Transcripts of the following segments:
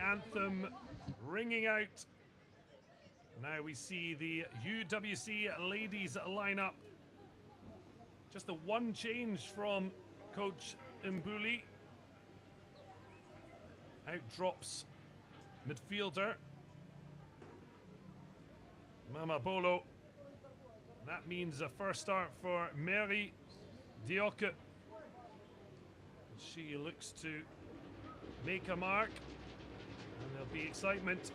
anthem ringing out. Now we see the UWC ladies lineup. Just the one change from Coach Mbuli. Out drops midfielder Mama Bolo. That means a first start for Mary Dioke. She looks to make a mark, and there'll be excitement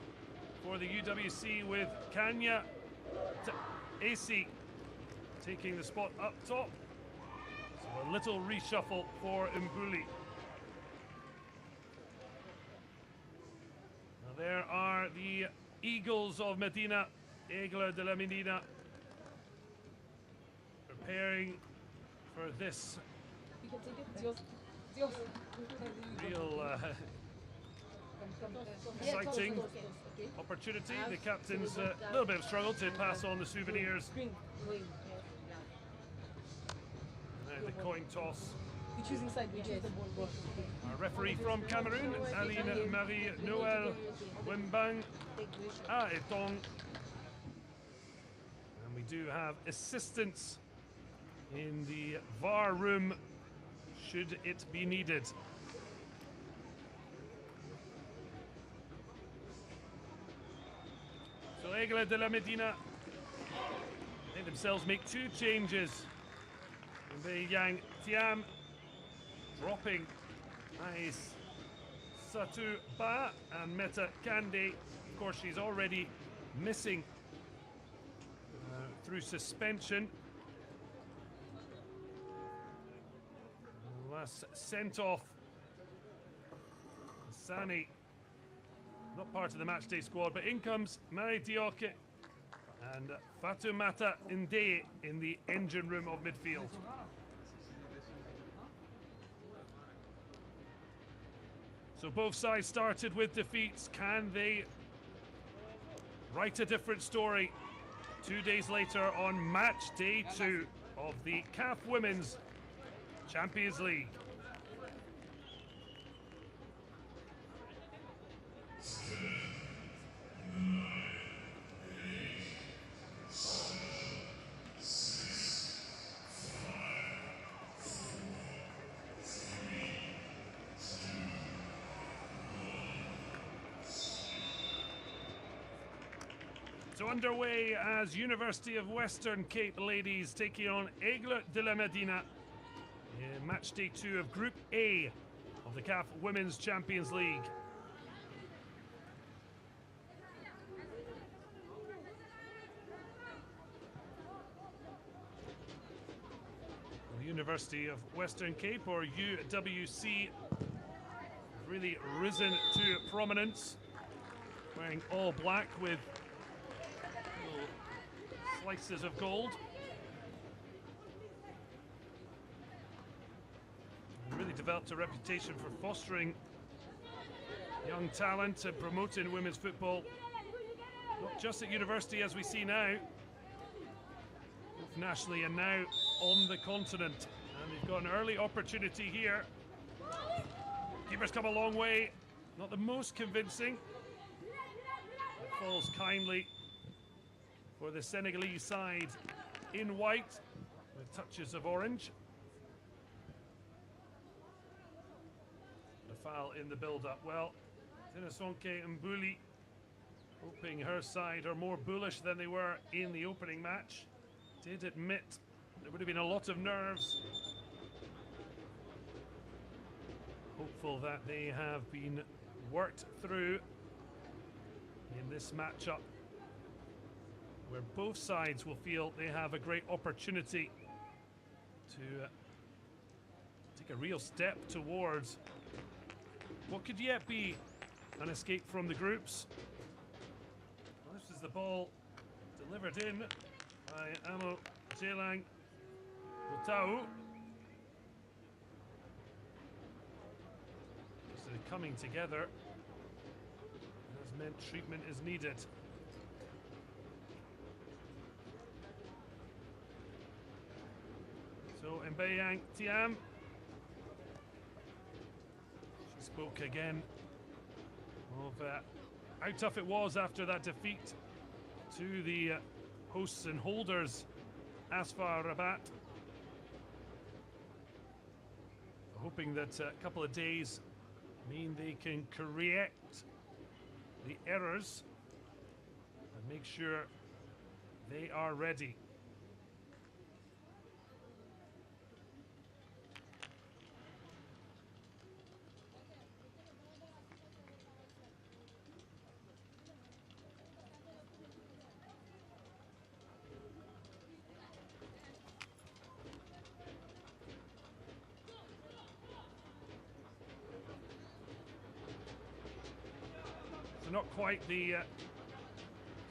for the UWC with Kanya AC taking the spot up top. So a little reshuffle for Mbuli. Now there are the Aigles of Medina, Aigles de la Medina, preparing for this real exciting opportunity. The captains a little bit of struggle to pass on the souvenirs. Now the coin toss. Our referee from Cameroon, Aline Marie Noël Wimbang Aetong. And we do have assistance in the VAR room should it be needed. So Aigles de la Medina, they themselves make two changes. Yang Tiam dropping Ais Satu Ba and Meta Kande. Of course, she's already missing through suspension. Last sent off. Sani, not part of the matchday squad, but in comes Mary Dioke and Fatoumata Ndeye in the engine room of midfield. So both sides started with defeats. Can they write a different story 2 days later on match day 2 of the CAF Women's Champions League? So underway as University of Western Cape ladies taking on Aigles de la Medina in match day 2 of Group A of the CAF Women's Champions League. The University of Western Cape, or UWC, really risen to prominence, wearing all black with little slices of gold. And really developed a reputation for fostering young talent and promoting women's football, not just at university as we see now, both nationally and now on the continent. And they've got an early opportunity here. Keeper's come a long way, not the most convincing. It falls kindly for the Senegalese side in white with touches of orange. A foul in the build-up. Well, Tinosonke Mbuli hoping her side are more bullish than they were in the opening match. Did admit there would have been a lot of nerves. Hopeful that they have been worked through in this matchup, where both sides will feel they have a great opportunity to take a real step towards what could yet be an escape from the groups. Well, this is the ball delivered in by Amo Jelang Botau. So they're coming together as meant treatment is needed. So Mbayang Tiam, she spoke again of how tough it was after that defeat to the hosts and holders, Asfar Rabat. Hoping that a couple of days mean they can correct the errors and make sure they are ready. So not quite the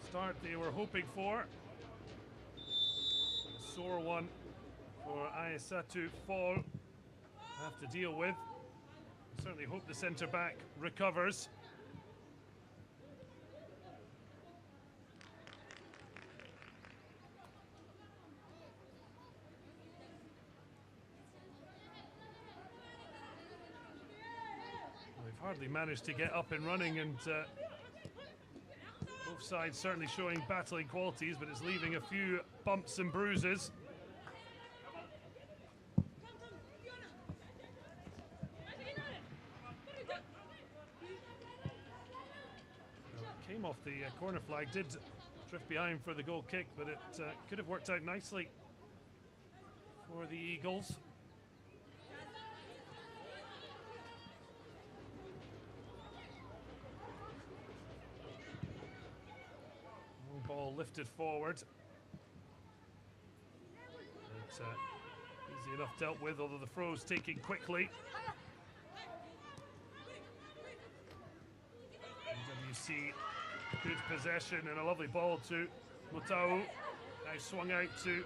start they were hoping for. A sore one for Aissatu Fall have to deal with. Certainly hope the centre back recovers. They've hardly managed to get up and running, and both sides certainly showing battling qualities, but it's leaving a few bumps and bruises. Came off the corner flag, did drift behind for the goal kick, but it could have worked out nicely for the Eagles. Ball lifted forward. It's easy enough dealt with, although the throw's taken quickly. WC, good possession and a lovely ball to Mutau. Now swung out to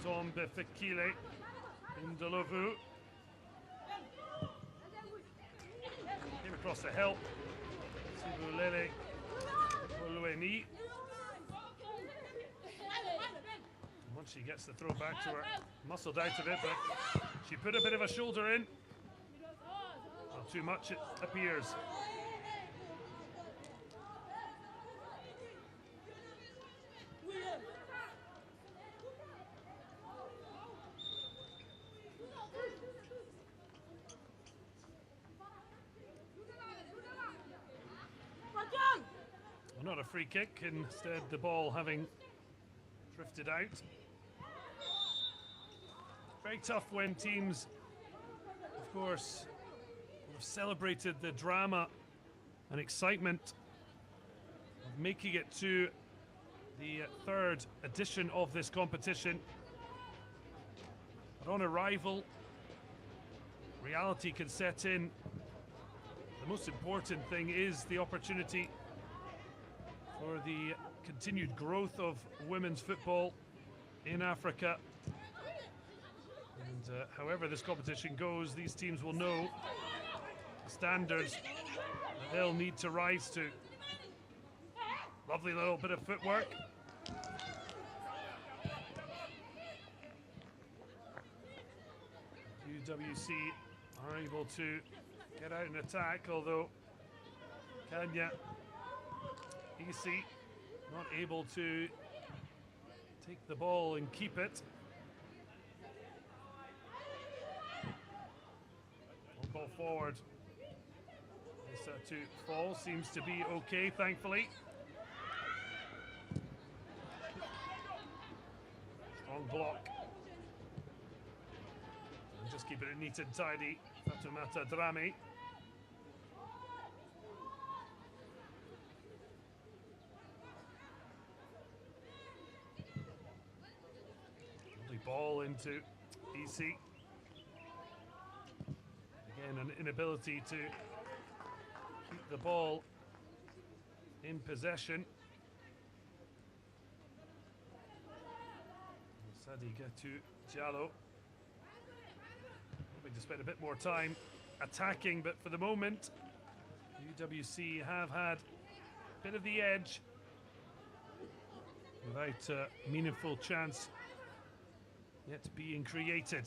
Ntombe Fekile Ndolovu. Came across the help. Sibulele Olueni. Once she gets the throw back to her, muscled out of it, but she put a bit of a shoulder in. Not too much, it appears. Well, not a free kick, instead the ball having drifted out. Very tough when teams, of course, have celebrated the drama and excitement of making it to the third edition of this competition. But on arrival, reality can set in. The most important thing is the opportunity for the continued growth of women's football in Africa. And however this competition goes, these teams will know the standards that they'll need to rise to. Lovely little bit of footwork. UWC are able to get out and attack, although Kenya Isi not able to take the ball and keep it. Ball forward. To fall seems to be okay, thankfully. Strong block. And just keeping it neat and tidy. Fatoumata Drame. Lovely ball into EC. Again, an inability to keep the ball in possession. Sadiqa to Diallo. Hoping to spend a bit more time attacking, but for the moment, UWC have had a bit of the edge without a meaningful chance yet being created.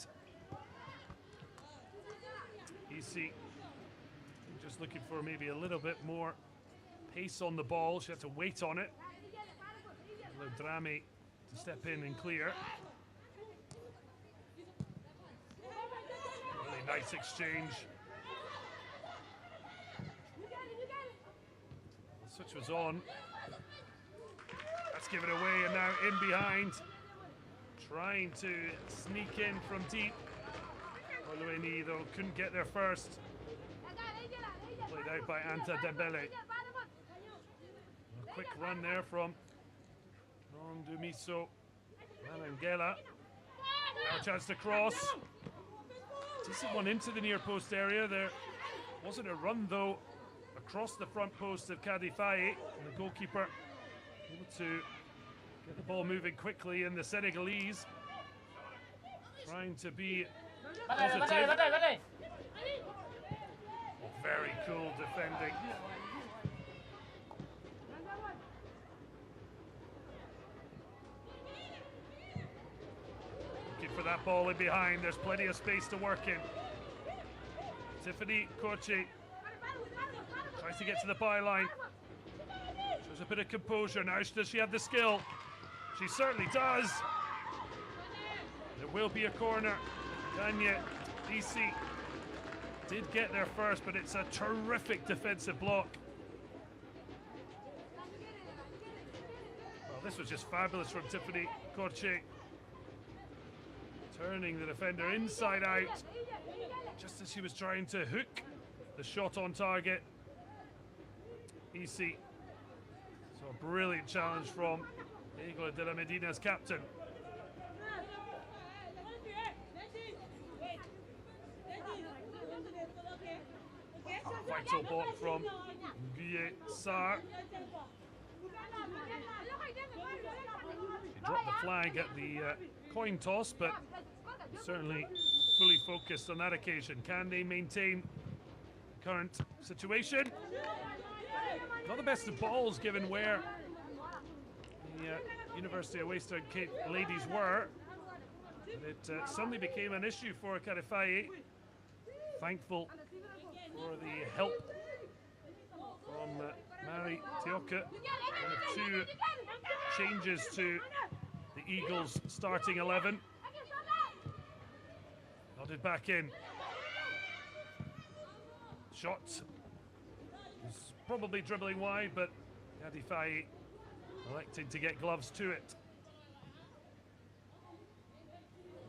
EC just looking for maybe a little bit more pace on the ball. She had to wait on it. Drami to step in and clear. Really nice exchange. The switch was on. That's given away, and now in behind. Trying to sneak in from deep. Olueni, though, couldn't get there first. Played out by Anta Dembele. A quick run there from Nondumiso Manangela. Now a chance to cross. Decent one into the near post area. There wasn't a run, though, across the front post of Kadifai. And the goalkeeper able to get the ball moving quickly, and the Senegalese trying to be positive. Very cool defending. Looking for that ball in behind. There's plenty of space to work in. Tiffany Kochi tries to get to the byline. Shows a bit of composure now. Does she have the skill? She certainly does. There will be a corner. Danya DC did get there first, but it's a terrific defensive block. Well, this was just fabulous from Tiffany Korche. Turning the defender inside out, just as she was trying to hook the shot on target. Easy. So a brilliant challenge from Aigles de la Medina's captain. Vital block from Nguye Sarr. She dropped the flag at the coin toss, but certainly fully focused on that occasion. Can they maintain the current situation? Not the best of balls, given where the University of Western Cape ladies were. But it suddenly became an issue for Kadifai. Thankful for the help from Mary Tioka. One of two changes to the Eagles starting 11. Nodded back in. Shot was probably dribbling wide, but Kadifai electing to get gloves to it.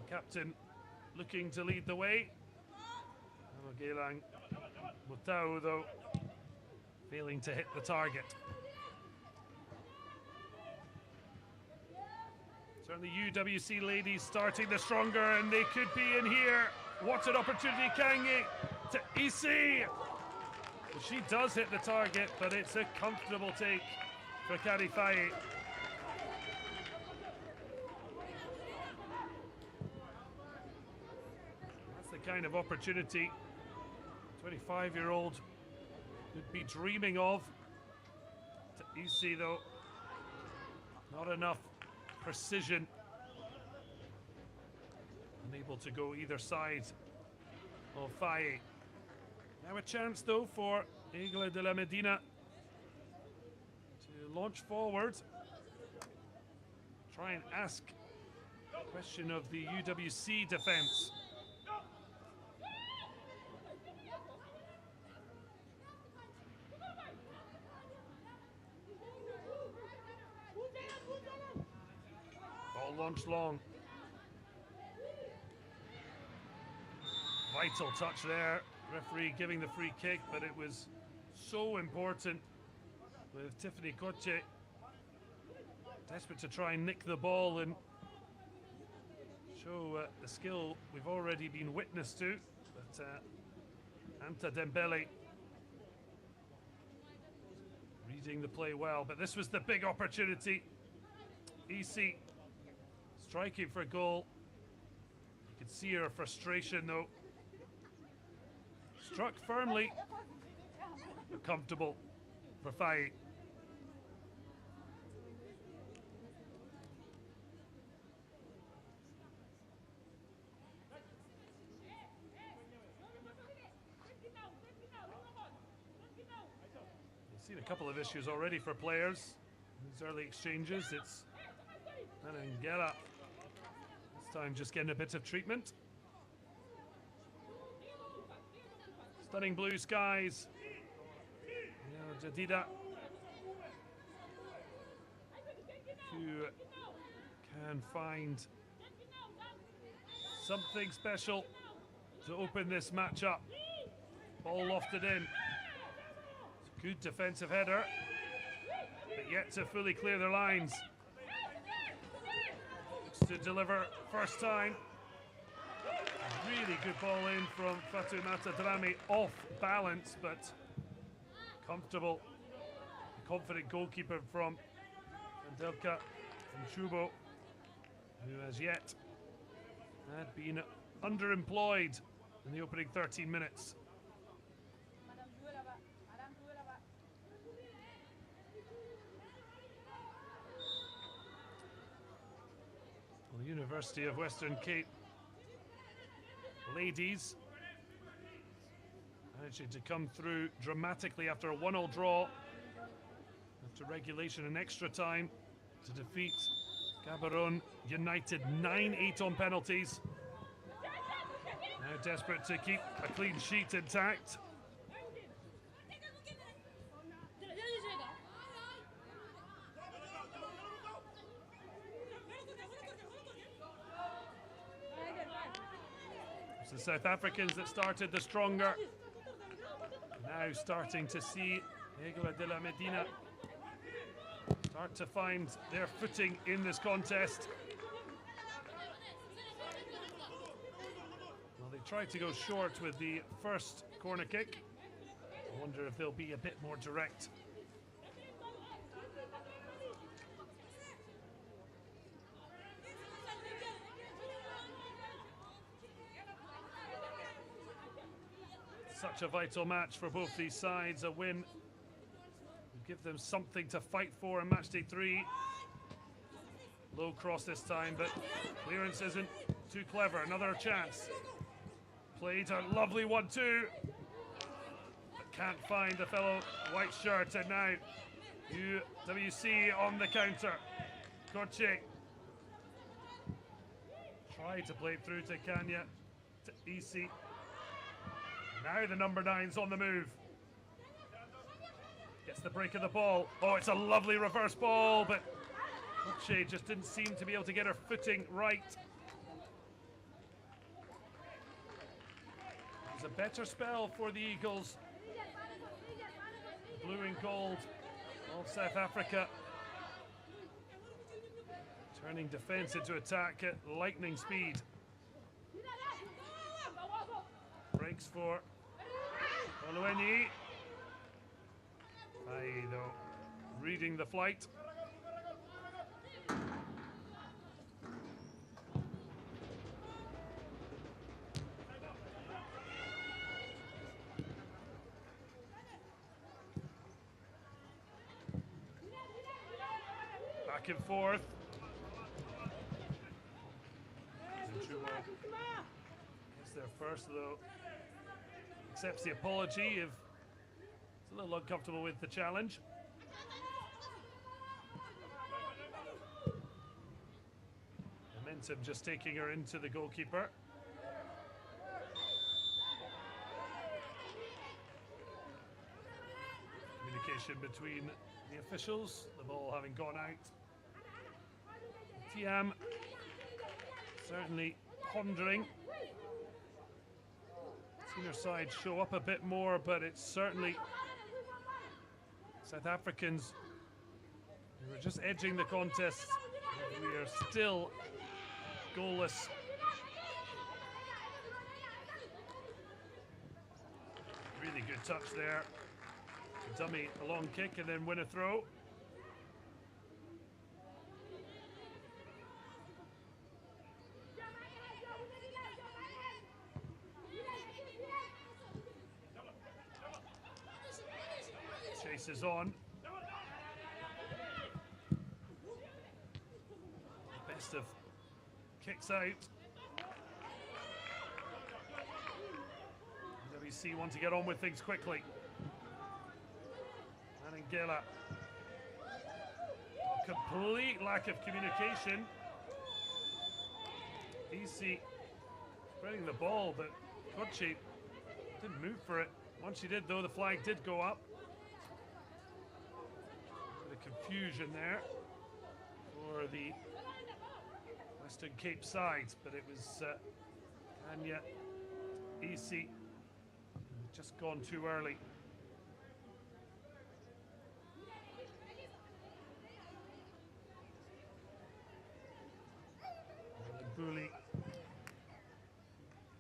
The captain looking to lead the way. Gelang Mutau, though, failing to hit the target. Certainly UWC ladies starting the stronger, and they could be in here. What an opportunity, Kangi to Isi. She does hit the target, but it's a comfortable take for Kadifai. That's the kind of opportunity 25-year-old would be dreaming of. To Isi, though, not enough precision. Unable to go either side of Faye. Now a chance, though, for Aigles de la Medina to launch forward. Try and ask a question of the UWC defence. Launched long. Vital touch there. Referee giving the free kick, but it was so important with Tiffany Koche desperate to try and nick the ball and show the skill we've already been witness to. But Anta Dembele reading the play well, but this was the big opportunity. EC striking for a goal. You could see her frustration, though. Struck firmly, but comfortable for Faye. Seen a couple of issues already for players. These early exchanges, it's Anangela. This time just getting a bit of treatment. Stunning blue skies. Jadida, who can find something special to open this match up. Ball lofted in. Good defensive header, but yet to fully clear their lines. Looks to deliver first time. Really good ball in from Fatoumata Drame, off balance, but comfortable. A confident goalkeeper from Andelka Shubo, who as yet had been underemployed in the opening 13 minutes. Well, the University of Western Cape ladies managing to come through dramatically after a 1-0 draw after regulation and extra time to defeat Gaborone United 9-8 on penalties. Now desperate to keep a clean sheet intact. It's the South Africans that started the stronger. Now starting to see Aigles de la Medina start to find their footing in this contest. Well, they tried to go short with the first corner kick. I wonder if they'll be a bit more direct. Such a vital match for both these sides. A win would give them something to fight for in match day 3. Low cross this time, but clearance isn't too clever. Another chance. Played a lovely 1-2. But can't find a fellow white shirt, and now UWC on the counter. Korche tried to play it through to Kanya, to Isi. Now the number 9's on the move. Gets the break of the ball. Oh, it's a lovely reverse ball, but Korche just didn't seem to be able to get her footing right. It was a better spell for the Eagles. Blue and gold of South Africa. Turning defense into attack at lightning speed. Breaks for Olueni. Aido reading the flight. Back and forth. Gets there first though. Accepts the apology if it's a little uncomfortable with the challenge. Momentum just taking her into the goalkeeper. Communication between the officials, the ball having gone out. Tiam certainly pondering. Seen her side show up a bit more, but it's certainly South Africans who are just edging the contest. We are still goalless. Really good touch there. Dummy a long kick and then win a throw. Is on. Best of kicks out. WC want to get on with things quickly. Angela. Complete lack of communication. Easy spreading the ball, but Kochi didn't move for it. Once she did, though, the flag did go up. A bit of confusion there for the Western Cape side, but it was Anya Easy just gone too early. Bully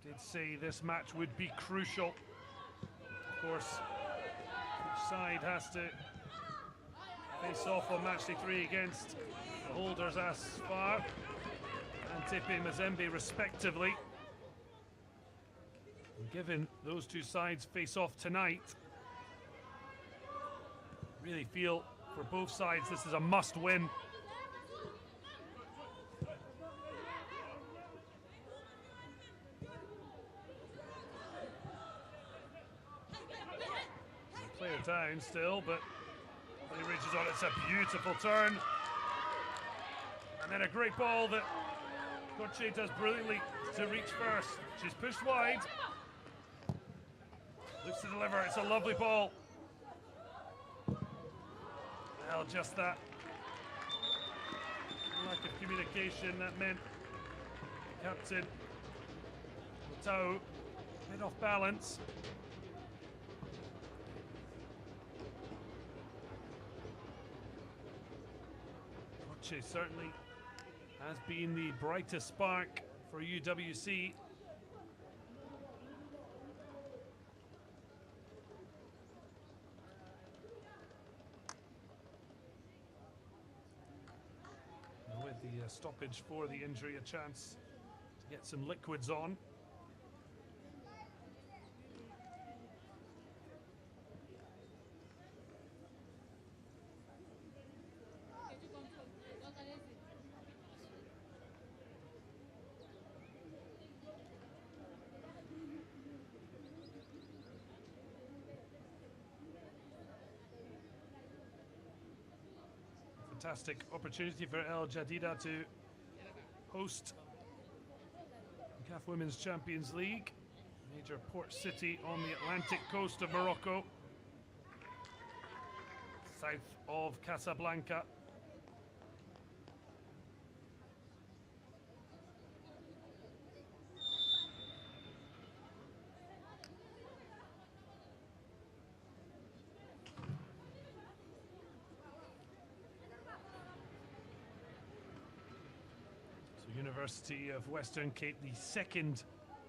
did say this match would be crucial. Of course, each side has to face off on match day 3 against the holders Asfar and Tepe Mazembe respectively. And given those two sides face off tonight, really feel for both sides this is a must win. Player down still, but he reaches on. It's a beautiful turn. And then a great ball that Kochi does brilliantly to reach first. She's pushed wide. Looks to deliver. It's a lovely ball. Well, just that lack of communication that meant Captain Tau a bit off balance. Kochi certainly has been the brightest spark for UWC. With the stoppage for the injury, a chance to get some liquids on. Fantastic opportunity for El Jadida to host the CAF Women's Champions League, major port city on the Atlantic coast of Morocco, south of Casablanca. University of Western Cape, the second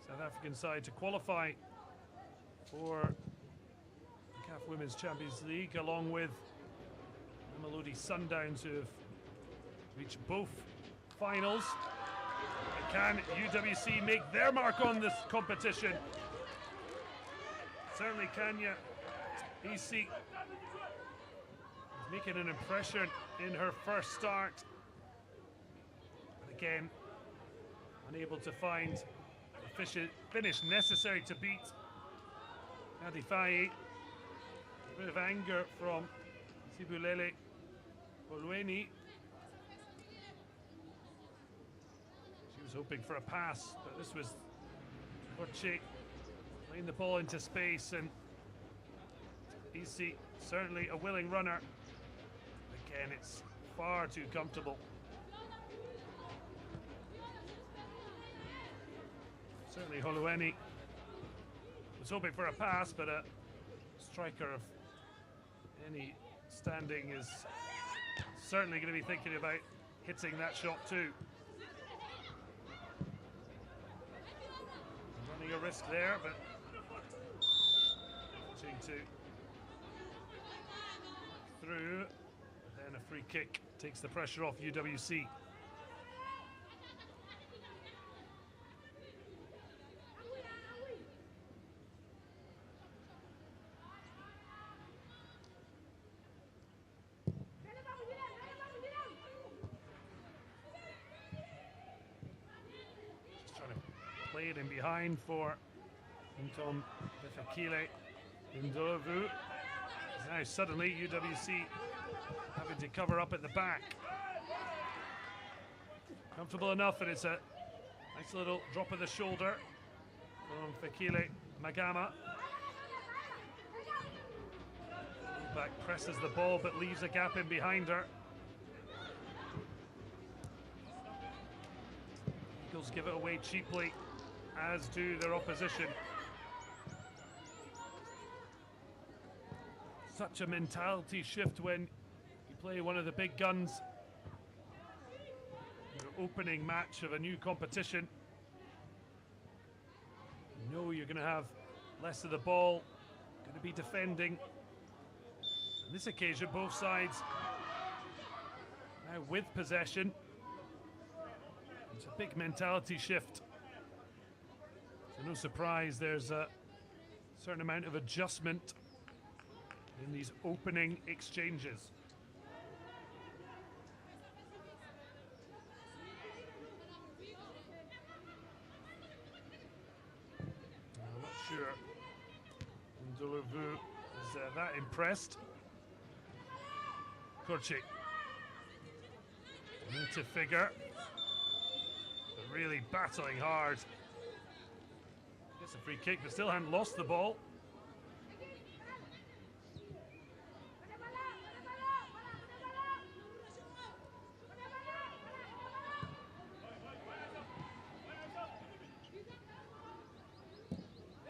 South African side to qualify for the CAF Women's Champions League, along with the Mamelodi Sundowns, who have reached both finals. But can UWC make their mark on this competition? Certainly Kanya Isi is making an impression in her first start. But again, unable to find the finish necessary to beat Adifai. A bit of anger from Sibulele Bolweni. She was hoping for a pass, but this was Kochi playing the ball into space, and Isi certainly a willing runner. Again, it's far too comfortable. Certainly Holueni was hoping for a pass, but a striker of any standing is certainly going to be thinking about hitting that shot too. Running a risk there, but trying to through. Then a free kick takes the pressure off UWC. Play it in behind for Ntom Befekile Ndovu. Now suddenly UWC having to cover up at the back. Comfortable enough, and it's a nice little drop of the shoulder from Fekile Magama. Back presses the ball but leaves a gap in behind her. Eagles give it away cheaply, as do their opposition. Such a mentality shift when you play one of the big guns. Your opening match of a new competition. You know you're going to have less of the ball, going to be defending. On this occasion, both sides now with possession. It's a big mentality shift. So no surprise there's a certain amount of adjustment in these opening exchanges. I'm not sure Ndolovu is that impressed. Kurchi into figure, but really battling hard. Gets a free kick, but still hadn't lost the ball.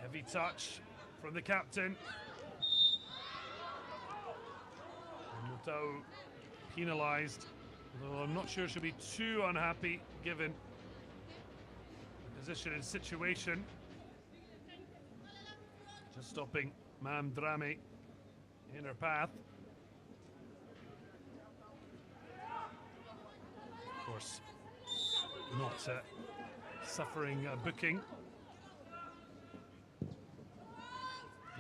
Heavy touch from the captain. Mutau penalised, although I'm not sure she'll be too unhappy given the position and situation. Just stopping Mam Drame in her path. Of course, not suffering a booking.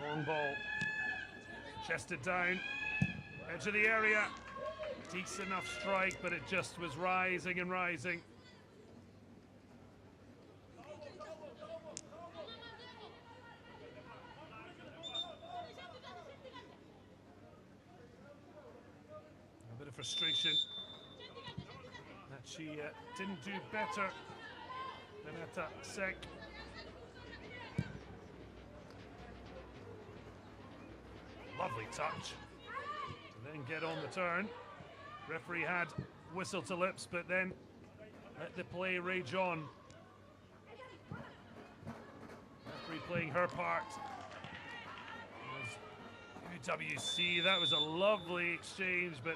Long ball, chested down, edge of the area. Decent enough strike, but it just was rising and rising. A bit of frustration that she didn't do better than Ata Sek. Lovely touch to then get on the turn. Referee had whistle to lips, but then let the play rage on. Referee playing her part. UWC, that was a lovely exchange, but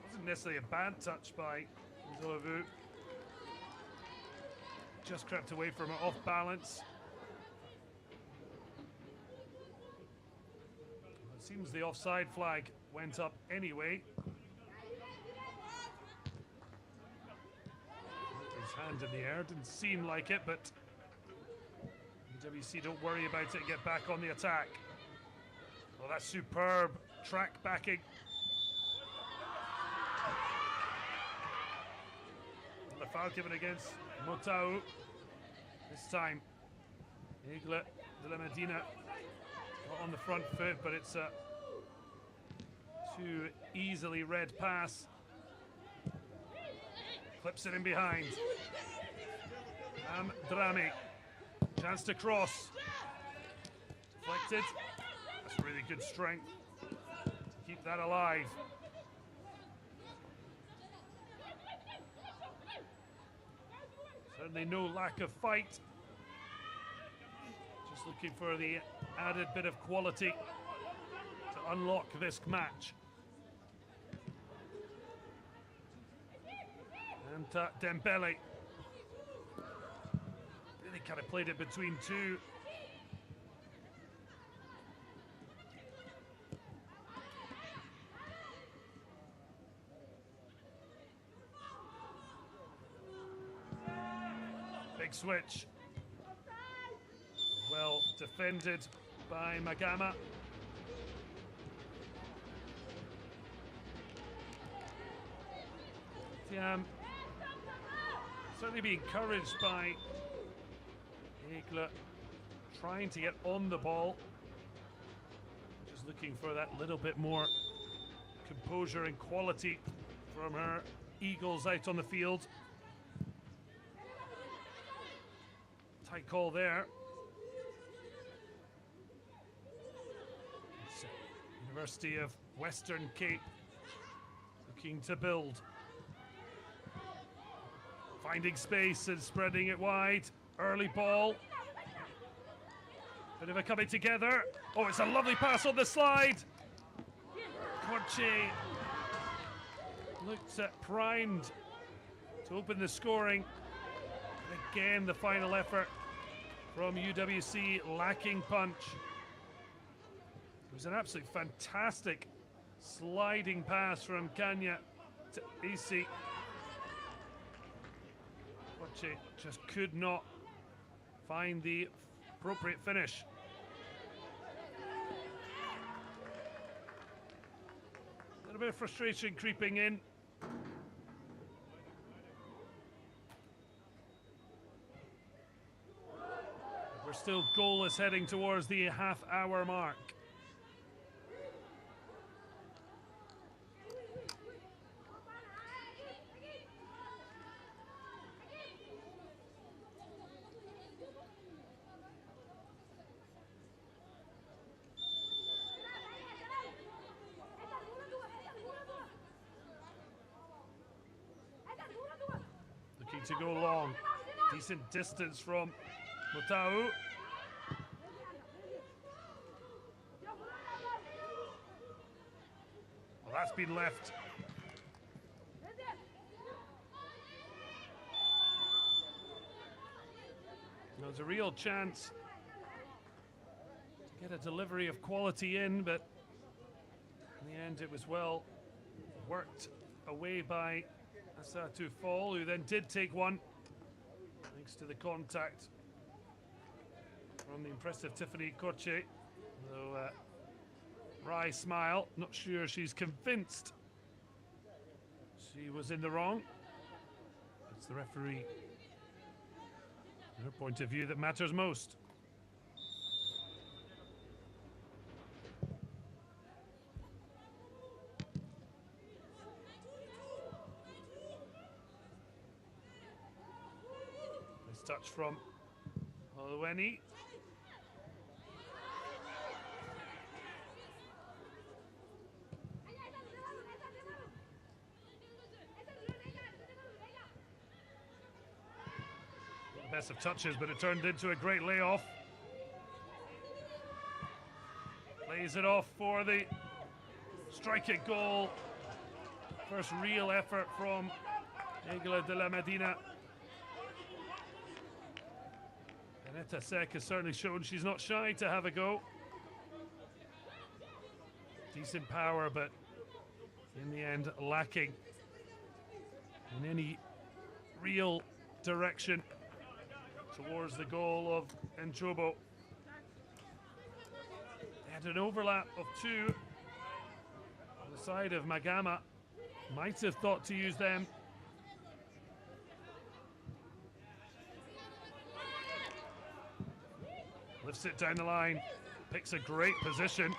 wasn't necessarily a bad touch by Ndolovu. Just crept away from her, off balance. It seems the offside flag went up anyway. His hand in the air, didn't seem like it, but UWC don't worry about it, get back on the attack. Oh, that's superb track backing. And the foul given against Mutau. This time, Aigles de la Medina not on the front foot, but it's a too easily read pass. Clips it in behind. Drame, chance to cross. Deflected. That's really good strength to keep that alive. Certainly no lack of fight. Just looking for the added bit of quality to unlock this match. And Dembele really kind of played it between two. Big switch. Well defended by Magama. Certainly be encouraged by Aigles trying to get on the ball. Just looking for that little bit more composure and quality from her Eagles out on the field. Tight call there. It's University of Western Cape looking to build. Finding space and spreading it wide. Early ball. Bit of a coming together. Oh, it's a lovely pass on the slide. Corche looked primed to open the scoring. And again, the final effort from UWC lacking punch. It was an absolutely fantastic sliding pass from Kanya to Isi. Corche just could not find the appropriate finish. A little bit of frustration creeping in. We're still goalless heading towards the half-hour mark. To go long, decent distance from Motau. Well, that's been left. There's a real chance to get a delivery of quality in, but in the end it was well worked away by Asatu Fall, who then did take one thanks to the contact from the impressive Tiffany Corche. Though wry smile, not sure she's convinced she was in the wrong. It's the referee, her point of view, that matters most. Touch from Oluweni. Best of touches, but it turned into a great layoff. Plays it off for the striking goal. First real effort from Aigles de la Medina. Netta Sek has certainly shown she's not shy to have a go. Decent power, but in the end lacking in any real direction towards the goal of Njobo. They had an overlap of two on the side of Magama. Might have thought to use them. Lifts it down the line, picks a great position.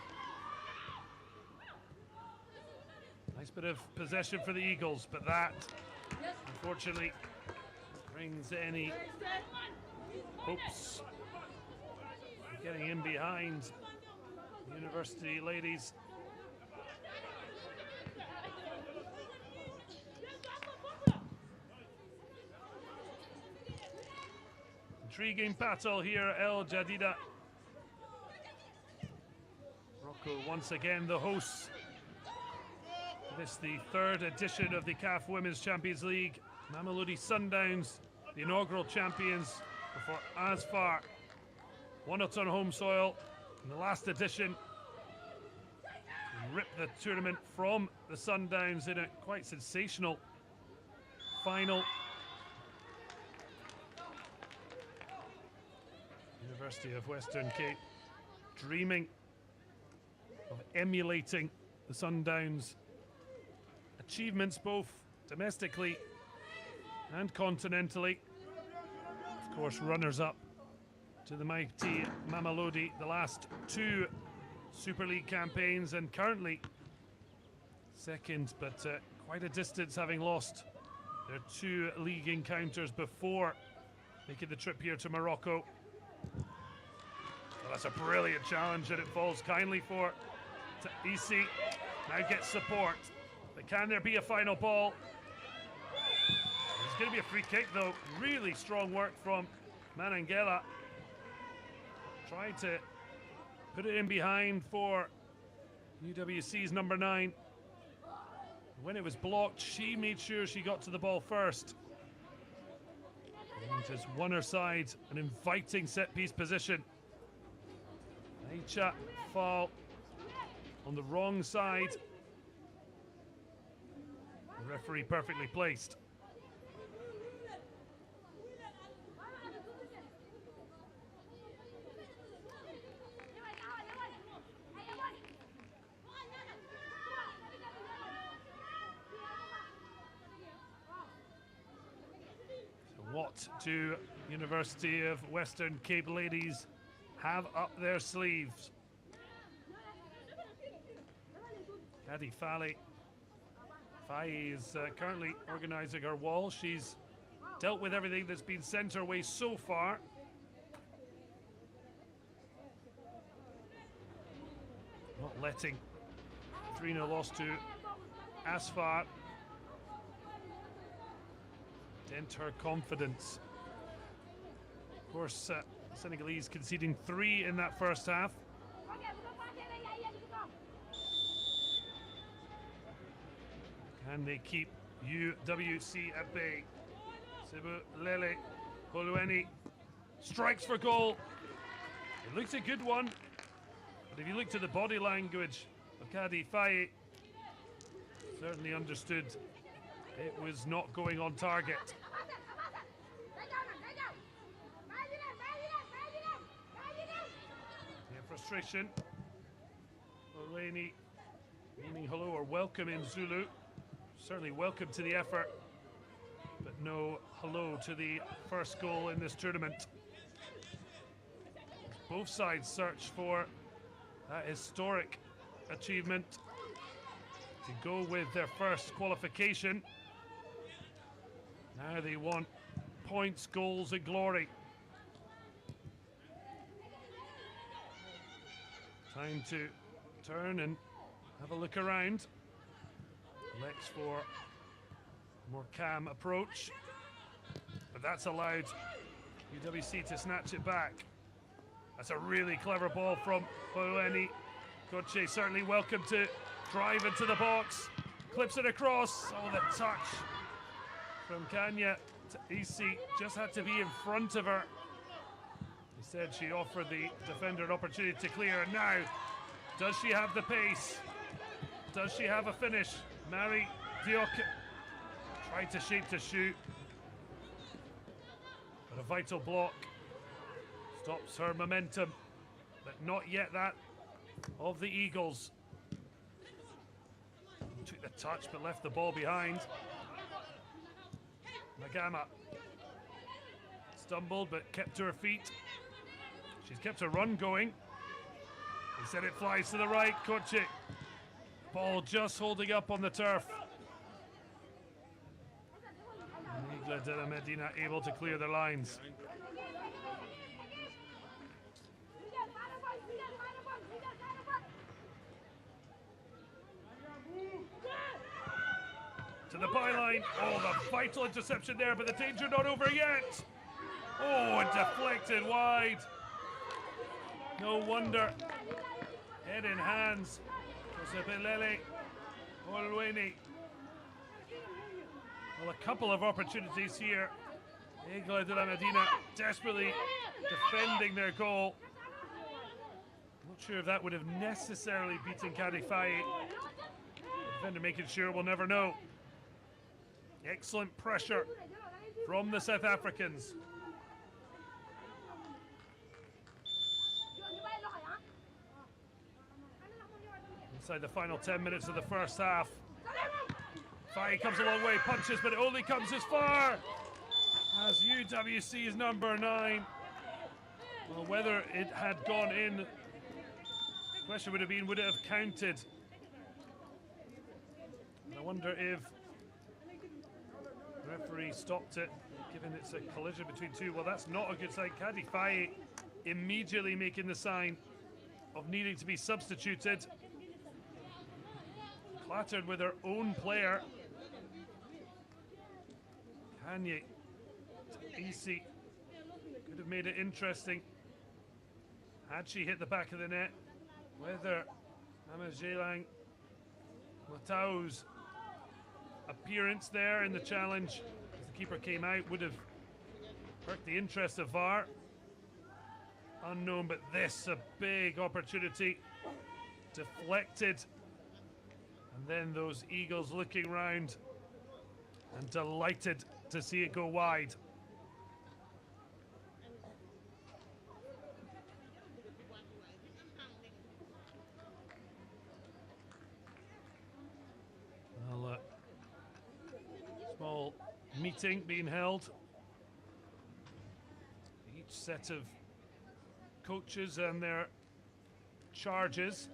Nice bit of possession for the Eagles, but that, unfortunately, brings any hopes of getting in behind the University ladies. Intriguing battle here at El Jadida. Morocco once again the hosts. This is the third edition of the CAF Women's Champions League. Mamelodi Sundowns, the inaugural champions, before Asfar won it on home soil in the last edition. Ripped the tournament from the Sundowns in a quite sensational final. University of Western Cape dreaming of emulating the Sundowns' achievements both domestically and continentally. Of course, runners-up to the mighty Mamelodi the last two Super League campaigns and currently second, but quite a distance, having lost their 2 league encounters before making the trip here to Morocco. Well, that's a brilliant challenge, and it falls kindly for Isi. Now gets support. But can there be a final ball? There's going to be a free kick, though. Really strong work from Manangela. Trying to put it in behind for UWC's number 9. When it was blocked, she made sure she got to the ball first. And has won her side, an inviting set-piece position. Aicha foul on the wrong side. The referee perfectly placed. What do University of Western Cape ladies have up their sleeves? Kadi Faye is currently organising her wall. She's dealt with everything that's been sent her way so far. Not letting 3-0 loss to Asfar dent her confidence. Of course, Senegalese conceding 3 in that first half. Can they keep UWC at bay? Sibu Lele Holueni strikes for goal. It looks a good one, but if you look to the body language of Kadi Faye, certainly understood it was not going on target. Yeah, frustration. Holueni meaning hello or welcome in Zulu. Certainly welcome to the effort, but no hello to the first goal in this tournament. Both sides search for that historic achievement to go with their first qualification. Now they want points, goals, and glory. Time to turn and have a look around. Lex for more calm approach, but that's allowed UWC to snatch it back. That's a really clever ball from Holueni. Koche certainly welcome to drive into the box, clips it across. Oh, the touch from Kanya to Isi just had to be in front of her. Instead, she offered the defender an opportunity to clear. And now, does she have the pace? Does she have a finish? Mary Diok tried to shape to shoot, but a vital block stops her momentum, but not yet that of the Eagles. Took the touch but left the ball behind. Magama stumbled but kept to her feet. She's kept her run going. Instead it flies to the right. Koche. Ball just holding up on the turf. Aigles de la Medina able to clear the lines. To the byline. Oh, the vital interception there, but the danger not over yet. Oh, and deflected wide. No wonder. Head in hands. Josepelele Holueni. Well, a couple of opportunities here. Aigles de la Medina desperately defending their goal. Not sure if that would have necessarily beaten Kadi Faye. Defender making sure, we'll never know. Excellent pressure from the South Africans. Inside the final 10 minutes of the first half. Faye comes a long way, punches, but it only comes as far as UWC's number 9. Well, whether it had gone in question would have been, would it have counted? And I wonder if the referee stopped it, given it's a collision between two. Well, that's not a good sign. Cadi Faye immediately making the sign of needing to be substituted. Clattered with her own player. Kanye Isi could have made it interesting had she hit the back of the net. Whether Amajelang Matau's appearance there in the challenge as the keeper came out would have hurt the interest of VAR. Unknown, but this a big opportunity. Deflected. And then those Eagles looking round and delighted to see it go wide. Well, small meeting being held. Each set of coaches and their charges.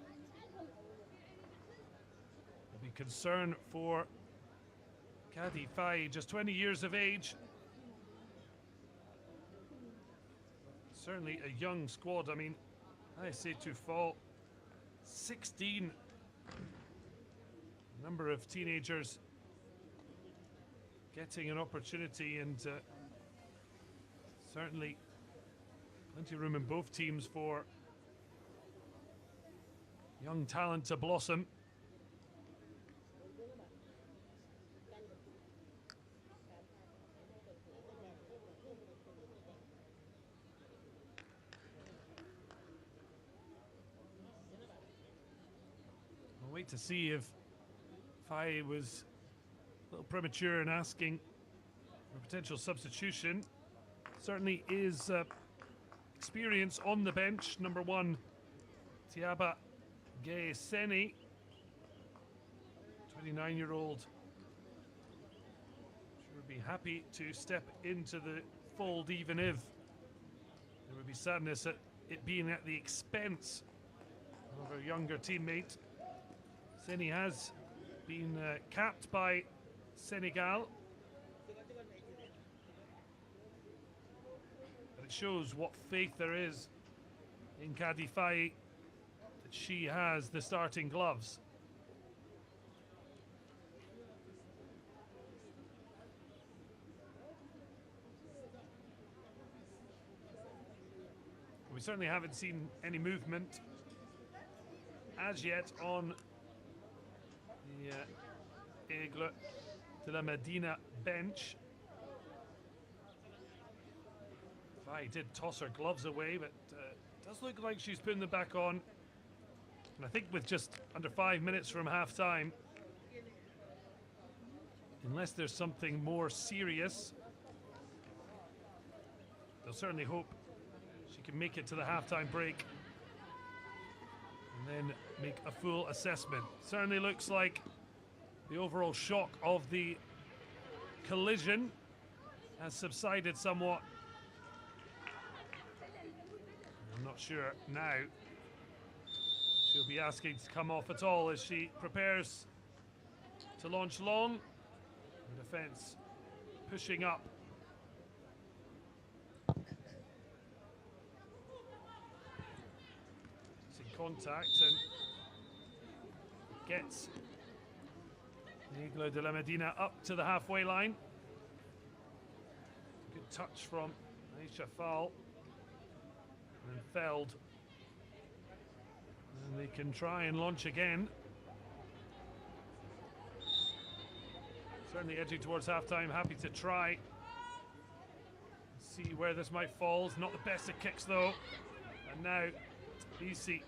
There'll be concern for Cadi Faye, just 20 years of age. Certainly a young squad. I mean, I say to fall 16. Number of teenagers getting an opportunity, and certainly plenty of room in both teams for young talent to blossom. We'll wait to see if Faye was a little premature in asking for a potential substitution. Certainly is experience on the bench. Number 1, Tiaba Gaeseni, 29-year-old. Sure would be happy to step into the fold, even if there would be sadness at it being at the expense of a younger teammate. Seni has been capped by Senegal. But it shows what faith there is in Cadi Faye that she has the starting gloves. We certainly haven't seen any movement as yet on the Aigles de la Medina bench. Faye did toss her gloves away, but does look like she's putting them back on. And I think with just under 5 minutes from half time, unless there's something more serious, they'll certainly hope she can make it to the halftime break and then make a full assessment. Certainly looks like the overall shock of the collision has subsided somewhat. I'm not sure now she'll be asking to come off at all as she prepares to launch long. The defence pushing up. It's in contact and gets Aigles de la Medina up to the halfway line. Good touch from Aisha Fall. And then Feld. And they can try and launch again. Certainly edging towards halftime, happy to try. See where this might fall. It's not the best of kicks though. And now, Isi.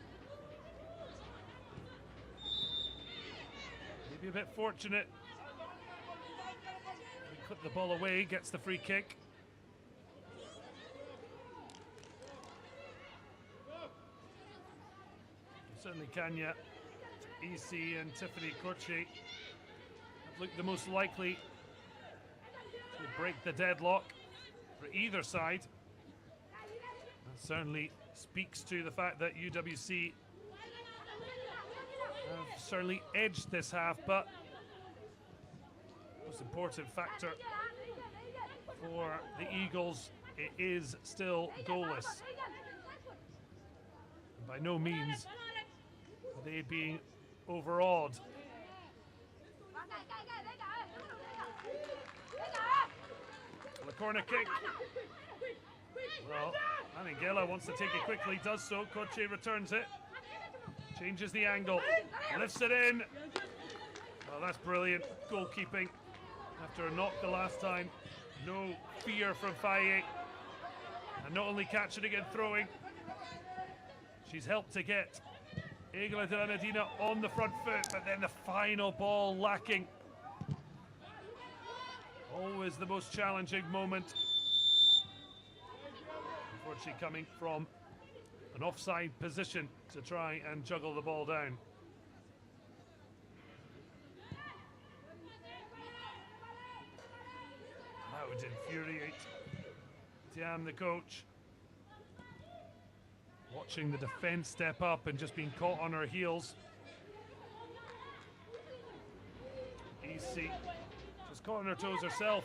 Maybe a bit fortunate. He clipped the ball away, gets the free kick. Certainly Kanya, Isi and Tiffany Korchi look the most likely to break the deadlock for either side. That certainly speaks to the fact that UWC certainly edged this half, but most important factor for the Eagles, it is still goalless. And by no means are they being overawed. The corner kick. Well, Aigles wants to take it quickly, does so. Koche returns it. Changes the angle. Lifts it in. Well, that's brilliant goalkeeping. After a knock the last time. No fear from Faye. And not only catching and throwing, she's helped to get Aigles de la Medina on the front foot, but then the final ball lacking. Always the most challenging moment. Unfortunately coming from an offside position to try and juggle the ball down. That would infuriate Tiam, the coach. Watching the defence step up and just being caught on her heels. EC just caught on her toes herself.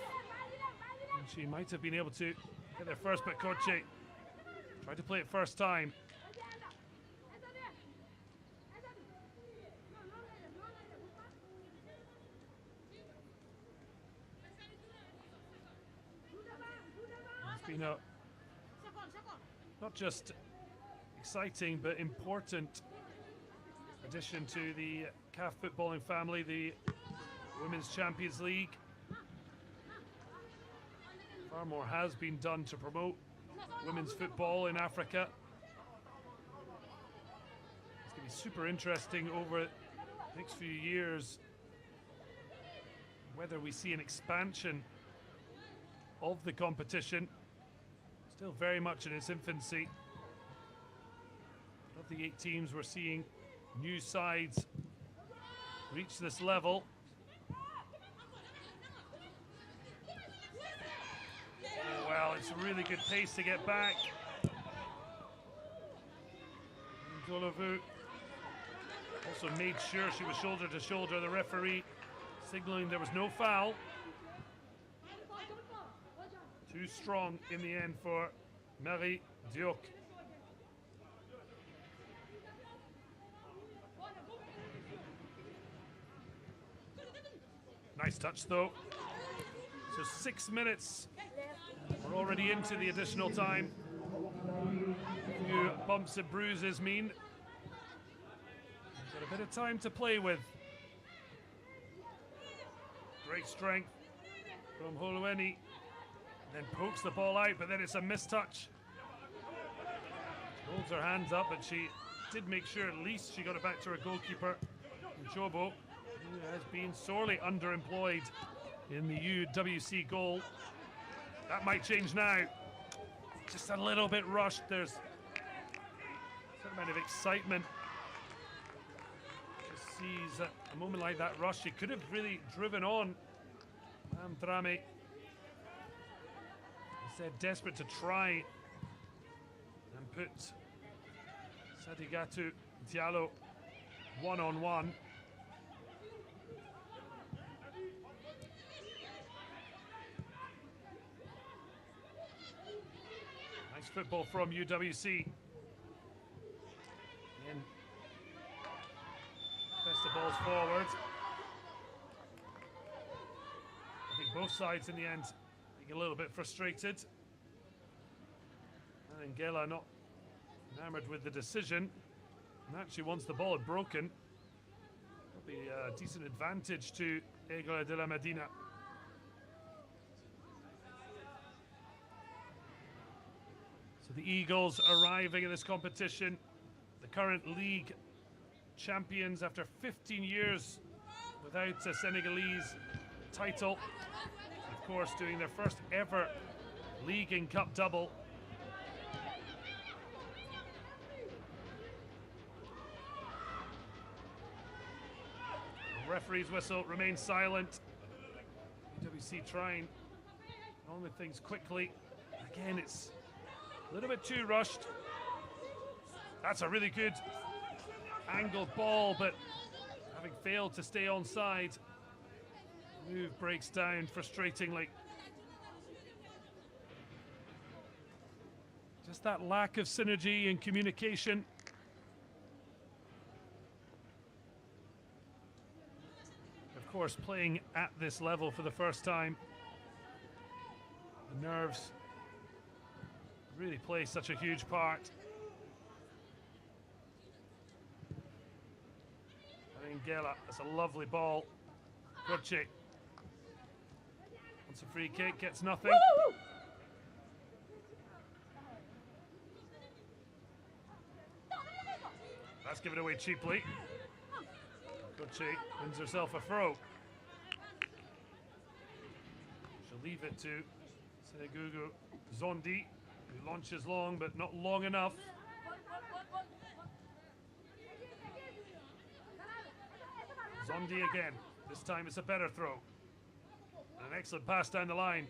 And she might have been able to get there first, but Koche tried to play it first time. It's been a not just exciting but important addition to the CAF footballing family, the Women's Champions League. Far more has been done to promote women's football in Africa. It's going to be super interesting over the next few years whether we see an expansion of the competition. Still very much in its infancy. Of the 8 teams, we're seeing new sides reach this level. Oh, well, it's really good pace to get back. Dolovu also made sure she was shoulder to shoulder. The referee signaling there was no foul. Too strong in the end for Marie Diok. Nice touch though. So 6 minutes. We're already into the additional time. A few bumps and bruises mean got a bit of time to play with. Great strength from Holueni. Then pokes the ball out, but then it's a mistouch. Holds her hands up, but she did make sure at least she got it back to her goalkeeper, Jobo, who has been sorely underemployed in the UWC goal. That might change now. Just a little bit rushed. There's a certain amount of excitement. Just sees a moment like that rush. She could have really driven on Amtrame. Instead, desperate to try and put Sadigatu Diallo one-on-one. Nice football from UWC. Again, best the balls forward. I think both sides in the end a little bit frustrated. And Aigles not enamored with the decision. And actually, once the ball had broken, that'll be a decent advantage to Aigles de la Medina. So the Eagles arriving in this competition, the current league champions after 15 years without a Senegalese title. Of course, doing their first ever league and cup double. The referee's whistle remains silent. UWC trying on with things quickly. Again, it's a little bit too rushed. That's a really good angled ball, but having failed to stay onside. Move breaks down frustratingly. Just that lack of synergy and communication. Of course, playing at this level for the first time, the nerves really play such a huge part. Aigles, that's a lovely ball. Gorche wants a free kick, gets nothing. That's given away cheaply. Gorche wins herself a throw. She'll leave it to Senegugu Zondi, who launches long but not long enough. Zondi again. This time it's a better throw. And an excellent pass down the line.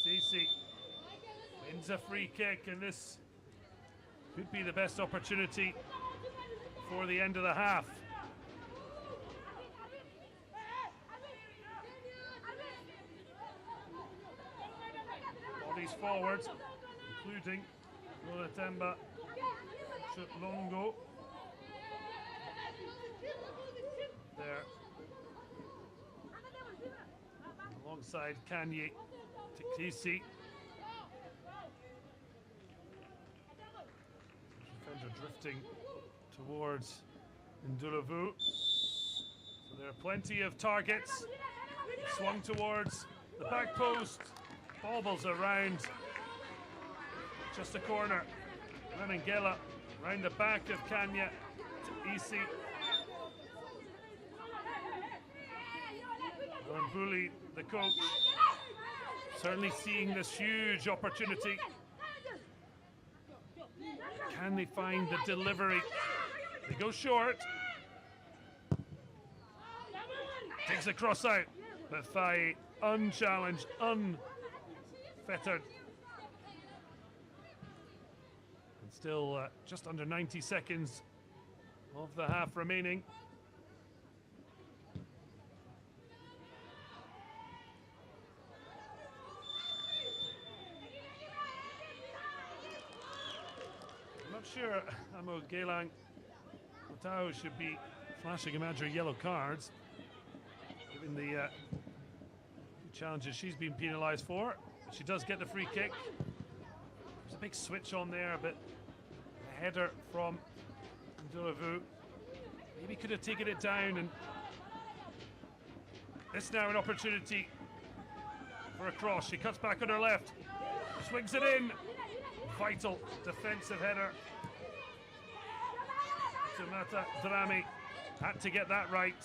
Sisi wins a free kick, and this could be the best opportunity for the end of the half. Bodies forward, including Lonatemba Chutlongo. There. Alongside Kanye Tikisi. Defender drifting towards Ndulavu. So there are plenty of targets. Swung towards the back post. Baubles around. Just a corner. Ranangela round the back of Kanya to Isi. Bully, the coach, certainly seeing this huge opportunity. Can they find the delivery? They go short. Takes a cross out, but Faye unchallenged, unfettered. And still just under 90 seconds of the half remaining. Sure, Amo Gelang Otao should be flashing Imadra yellow cards, given the challenges she's been penalised for. But she does get the free kick. There's a big switch on there, but the header from Ndulavu maybe could have taken it down, and this now an opportunity for a cross. She cuts back on her left, swings it in. Vital defensive header. Tumata Drami had to get that right.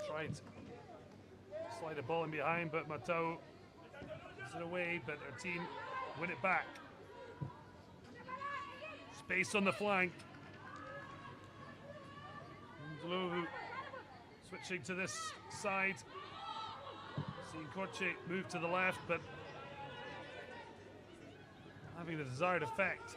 Tried to slide a ball in behind, but Matau gives it away, but her team win it back. Space on the flank. Ndlovu switching to this side. Seeing Gorche move to the left, but having the desired effect.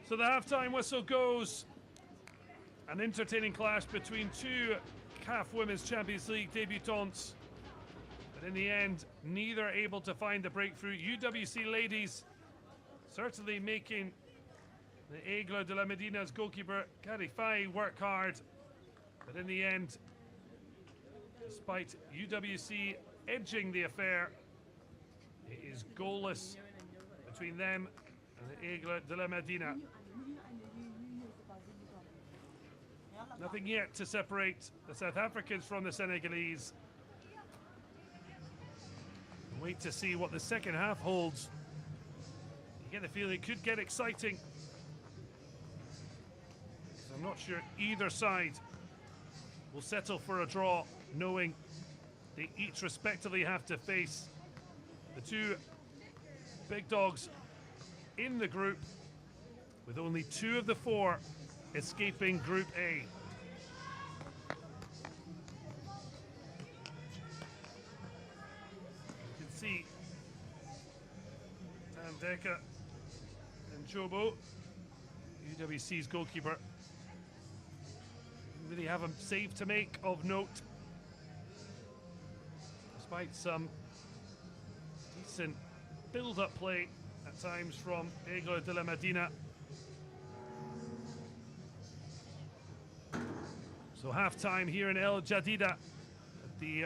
So the halftime whistle goes. An entertaining clash between two CAF Women's Champions League debutantes. But in the end, neither able to find the breakthrough. UWC ladies certainly making the Aigles de la Medina's goalkeeper, Carifai, work hard. But in the end, despite UWC edging the affair, it is goalless between them and the Aigles de la Medina. Nothing yet to separate the South Africans from the Senegalese. Wait to see what the second half holds. You get the feeling it could get exciting. So I'm not sure either side will settle for a draw, knowing they each respectively have to face the two big dogs in the group, with only 2 of the 4 escaping Group A. Deka and Chobo, UWC's goalkeeper. Didn't really have a save to make of note, despite some decent build-up play at times from Aigles de la Medina. So half-time here in El Jadida, the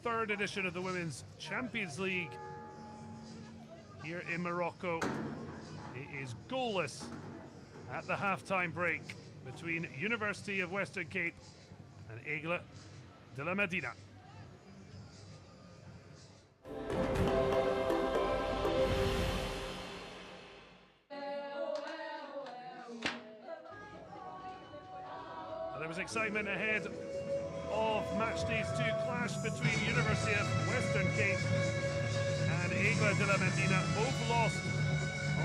third edition of the Women's Champions League here in Morocco. It is goalless at the half-time break between University of Western Cape and Aigles de la Medina. There was excitement ahead of match day's 2 clash between University of Western Cape and Aigles de la Medina. Both lost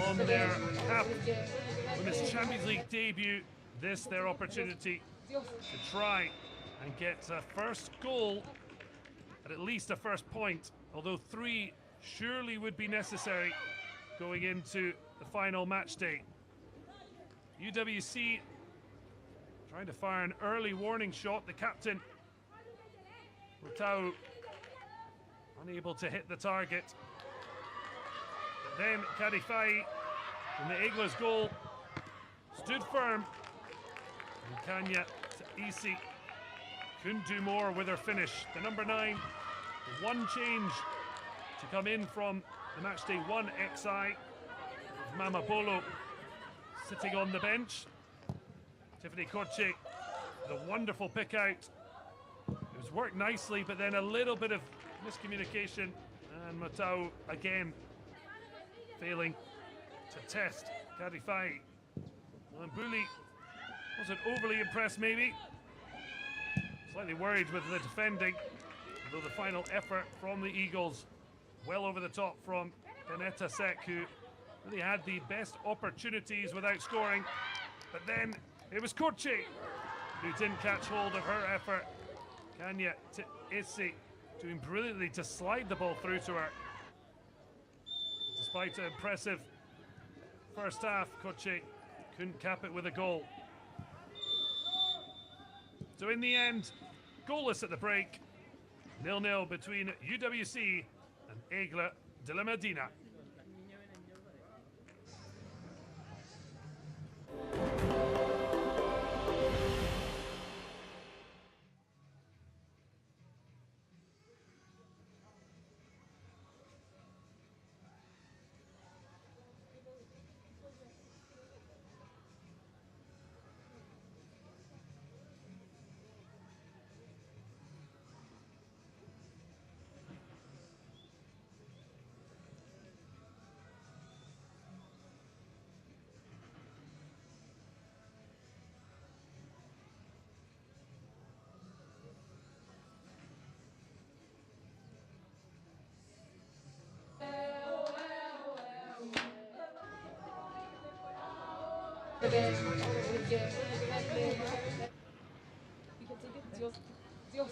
on their CAF Women's Champions League debut. This their opportunity to try and get a first goal, at least a first point, although 3 surely would be necessary going into the final match day. UWC trying to fire an early warning shot. The captain, Mutau, unable to hit the target. But then Kadifai in the Aigles goal stood firm. And Kanya to Isi couldn't do more with her finish. The number 9, one change to come in from the matchday 1 XI. Mama Bolo sitting on the bench. Tiffany Korche, the wonderful pick out. It was worked nicely, but then a little bit of miscommunication, and Matau again failing to test Kadifai. Lambuli wasn't overly impressed, maybe. Slightly worried with the defending, although the final effort from the Eagles, well over the top from Benetta Sek, who really had the best opportunities without scoring. But then it was Korche who didn't catch hold of her effort. Kanya to Isi doing brilliantly to slide the ball through to her. Despite an impressive first half, Korche couldn't cap it with a goal. So in the end, goalless at the break, 0-0 between UWC and Aigles de la Medina. Dios.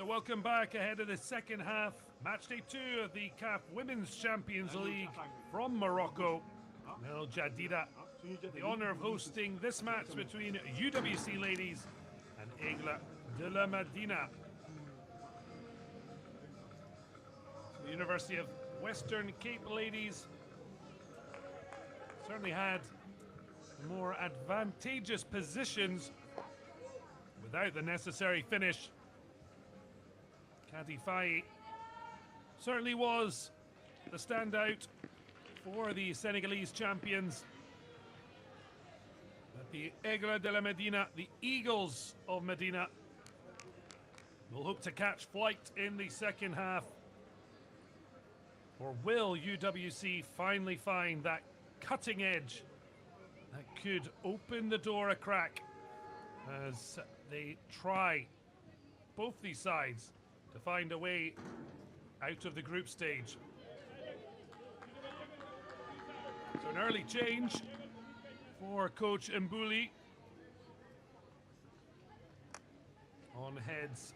So welcome back ahead of the second half. Match day 2 of the CAF Women's Champions League from Morocco. Al Jadida, the honour of hosting this match between UWC ladies and Aigles de la Medina. The University of Western Cape ladies certainly had more advantageous positions without the necessary finish. Kadifai certainly was the standout for the Senegalese champions. But the Aigles de la Medina, the Eagles of Medina, will hope to catch flight in the second half. Or will UWC finally find that cutting edge that could open the door a crack as they try, both these sides, to find a way out of the group stage. So an early change for Coach Mbuli. On heads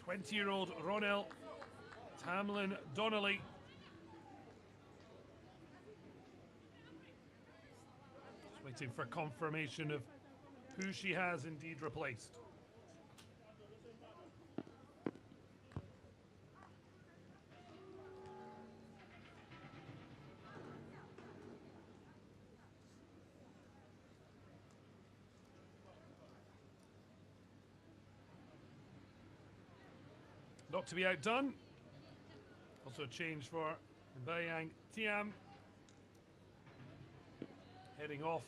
20-year-old Ronel Tamlin Donnelly. Just waiting for confirmation of who she has indeed replaced. Not to be outdone. Also a change for Mbayang Tiam. Heading off,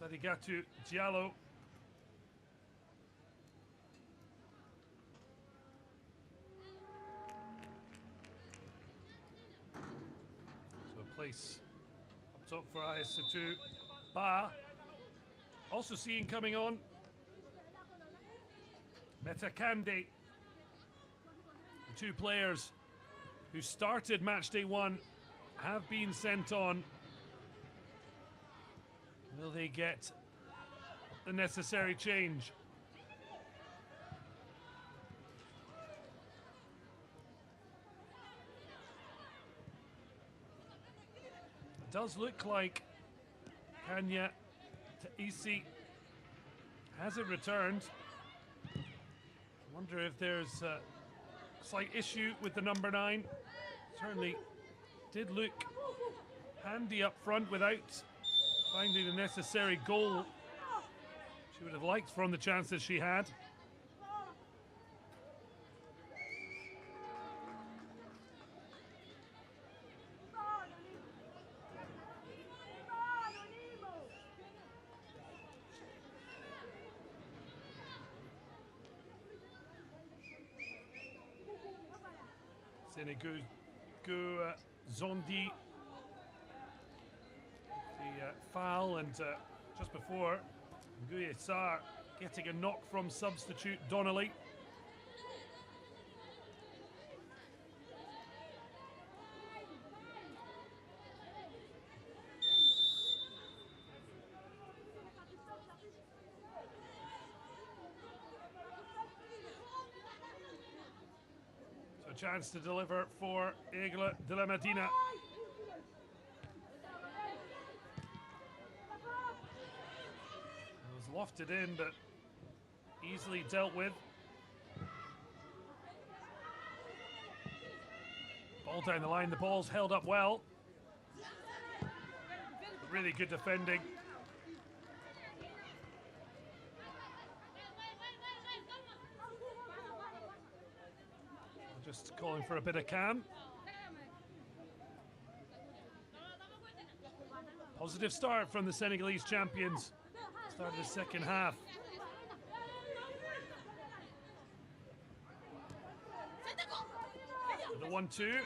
Sadigatu Diallo. So a place up top for Aissatou Ba. Also seeing coming on Meta Kande. The two players who started match day one have been sent on. Will they get the necessary change? It does look like Kanya Taisi hasn't returned. I wonder if there's a slight issue with the number 9. Certainly did look handy up front without finding the necessary goal she would have liked from the chances she had. Senegal Zondi, the foul, and just before, Nguye Sarr getting a knock from substitute Donnelly. Chance to deliver for Aigles de la Medina. It was lofted in, but easily dealt with. Ball down the line, the ball's held up well. Really good defending. Just calling for a bit of calm. Positive start from the Senegalese champions. Start of the second half. The 1-2.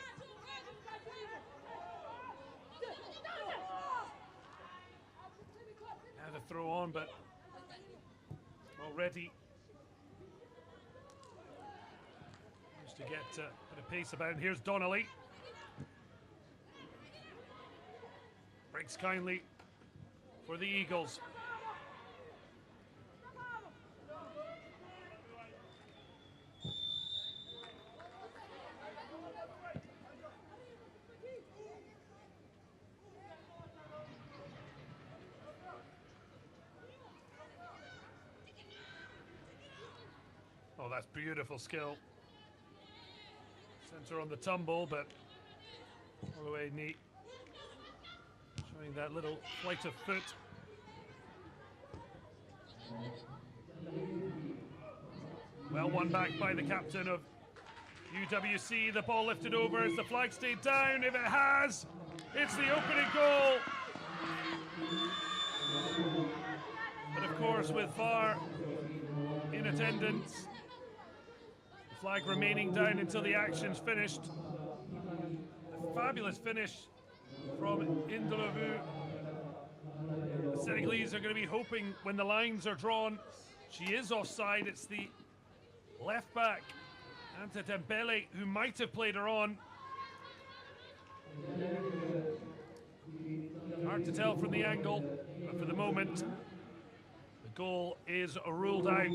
Had a throw on, but already to get a bit of pace about. And here's Donnelly. Breaks kindly for the Eagles. Oh, that's beautiful skill. Centre on the tumble, but all the way neat. Showing that little flight of foot. Well won back by the captain of UWC. The ball lifted over as the flag stayed down. If it has, it's the opening goal. But of course, with VAR in attendance, flag remaining down until the action's finished. A fabulous finish from Indolovu. The Senegalese are going to be hoping when the lines are drawn, she is offside. It's the left back, Anta Dembele, who might have played her on. Hard to tell from the angle, but for the moment, the goal is ruled out.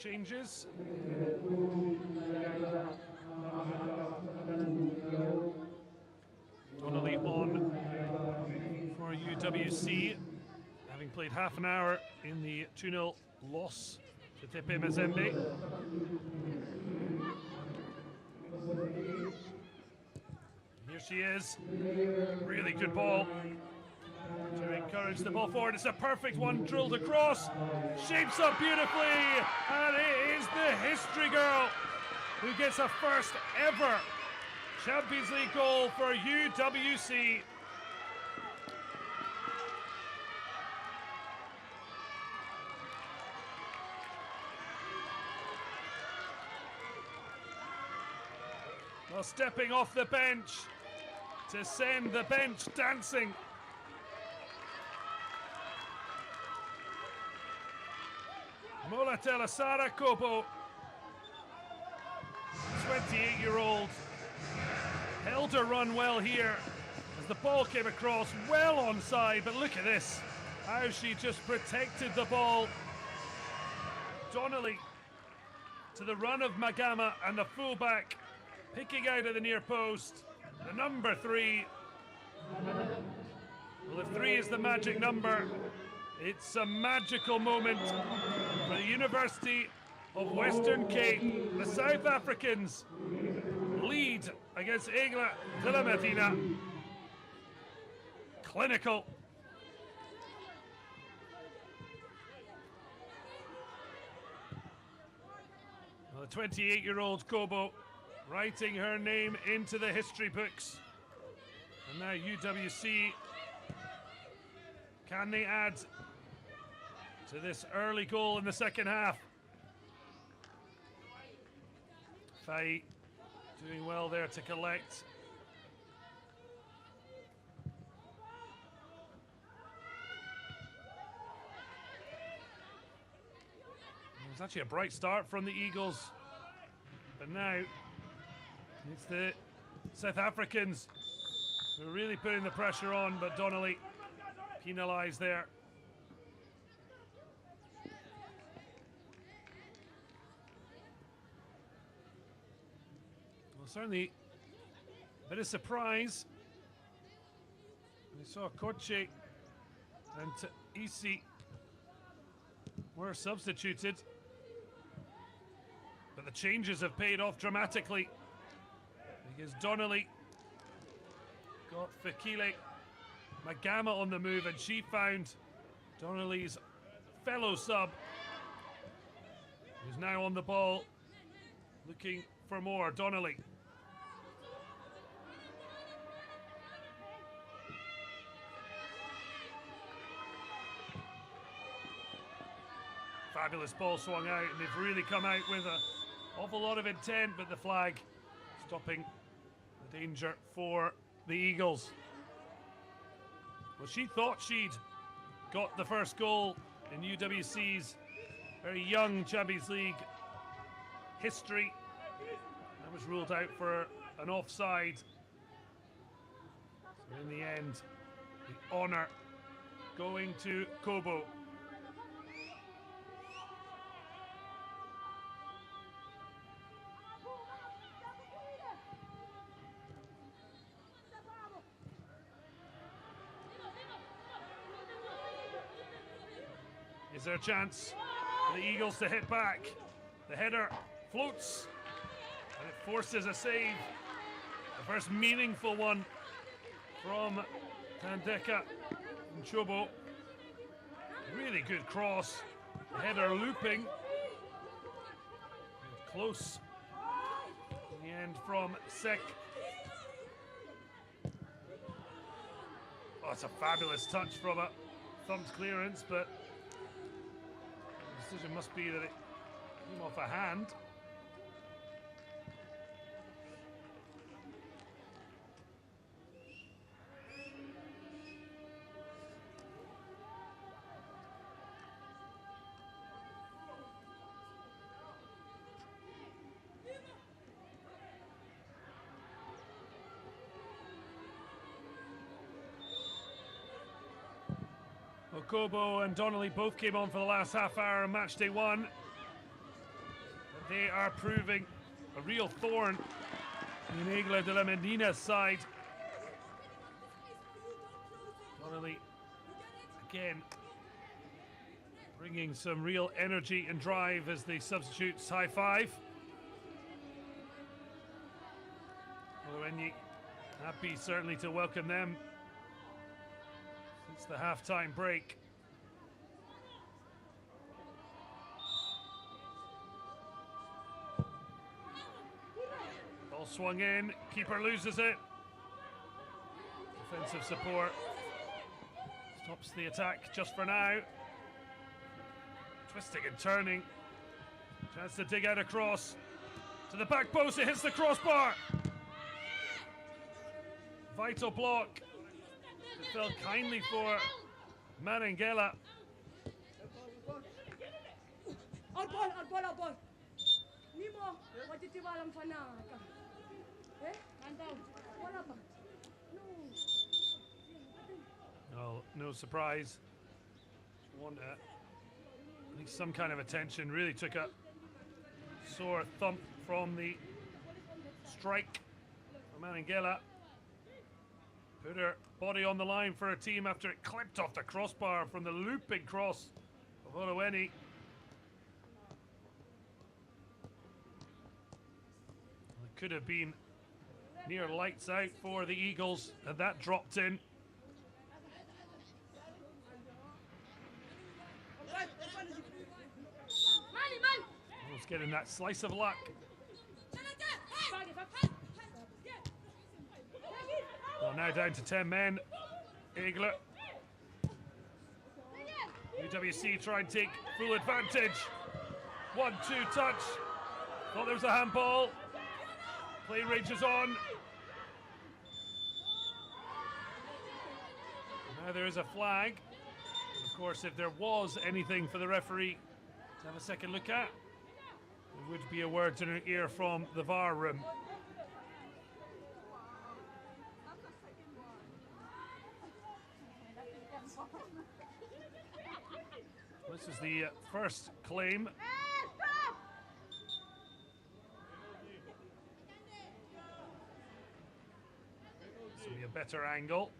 changes. Donnelly on for UWC, having played half an hour in the 2-0 loss to Tepe Mazembe. Here she is, really good ball to encourage the ball forward. It's a perfect one, drilled across, shapes up beautifully, and it is the history girl who gets a first ever Champions League goal for UWC. Well, stepping off the bench to send the bench dancing. Molatela Sara Kobo, 28-year-old, held her run well here as the ball came across, well onside, but look at this, how she just protected the ball. Donnelly to the run of Magama and the fullback, picking out of the near post, the number 3. Well, if 3 is the magic number, it's a magical moment for the University of Western Cape. The South Africans lead against Aigles de la Medina. Clinical. Well, the 28-year-old Kobo writing her name into the history books. And now UWC, can they add to this early goal in the second half? Faye doing well there to collect. It was actually a bright start from the Eagles, but now it's the South Africans who are really putting the pressure on, but Donnelly penalised there. Well, certainly a bit of surprise. We saw Koche and Isi were substituted, but the changes have paid off dramatically because Donnelly got Fikile Magama on the move, and she found Donnelly's fellow sub, who's now on the ball looking for more. Donnelly. Fabulous ball swung out, and they've really come out with an awful lot of intent, but the flag stopping the danger for the Eagles. Well, she thought she'd got the first goal in UWC's very young Champions League history. That was ruled out for an offside. So in the end, the honour going to Kobo. Is there a chance for the Eagles to hit back? The header floats and it forces a save. The first meaningful one from Tandeka Nchobo. Really good cross. The header looping. And close in the end from Sek. Oh, it's a fabulous touch from a thumped clearance, but the decision must be that it came off a hand. Kobo and Donnelly both came on for the last half hour of match day 1. they are proving a real thorn in Aigles de la Medina's side. Not again, bringing some real energy and drive as the substitutes high five. Olowenyi happy certainly to welcome them since the half-time break. Ball swung in, keeper loses it. Defensive support stops the attack just for now. Twisting and turning. Chance to dig out a cross. To the back post, it hits the crossbar. Vital block. It fell kindly for Marangela. Oh, no surprise. I think some kind of attention. Really took a sore thump from the strike from Marangela. Put her body on the line for her team after it clipped off the crossbar from the looping cross of Olowenyi. It could have been near lights out for the Eagles, and that dropped in. Almost getting that slice of luck. Well, now down to 10 men. Aigles. UWC try and take full advantage. 1-2 touch. Thought there was a handball. Play rages on. Now there is a flag. And of course, if there was anything for the referee to have a second look at, there would be a word in her ear from the VAR room. This is the first claim. This will be a better angle.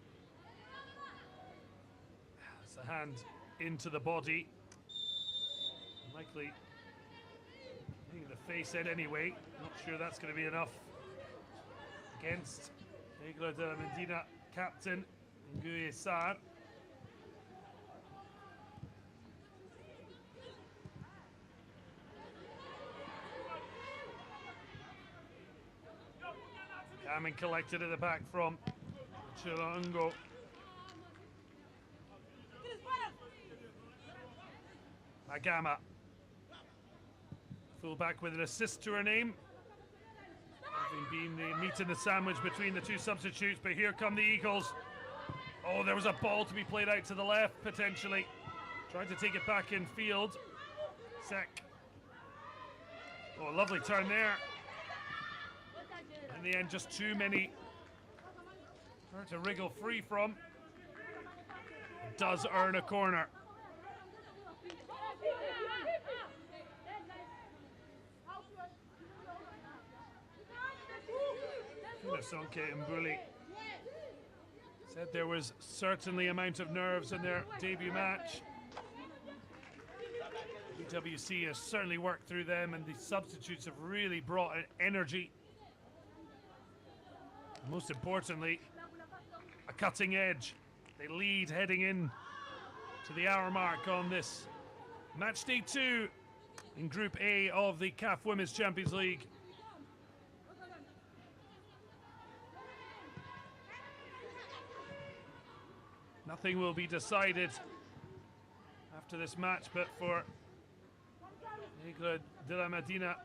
It's a hand into the body. Likely hitting the face head anyway. Not sure that's going to be enough against Aigles de la Medina captain Nguye Sarr. Coming collected at the back from Chilongo. Agama. Fullback with an assist to her name. Having been the meat in the sandwich between the two substitutes, but here come the Eagles. Oh, there was a ball to be played out to the left, potentially. Tried to take it back in field. Sek. Oh, lovely turn there. In the end, just too many for her to wriggle free from. It does earn a corner. Sonke Mbuli said there was certainly amount of nerves in their debut match. UWC has certainly worked through them, and the substitutes have really brought an energy. Most importantly, a cutting edge. They lead heading in to the hour mark on this match day 2 in Group A of the CAF Women's Champions League. Nothing will be decided after this match, but for Aigles de la Medina,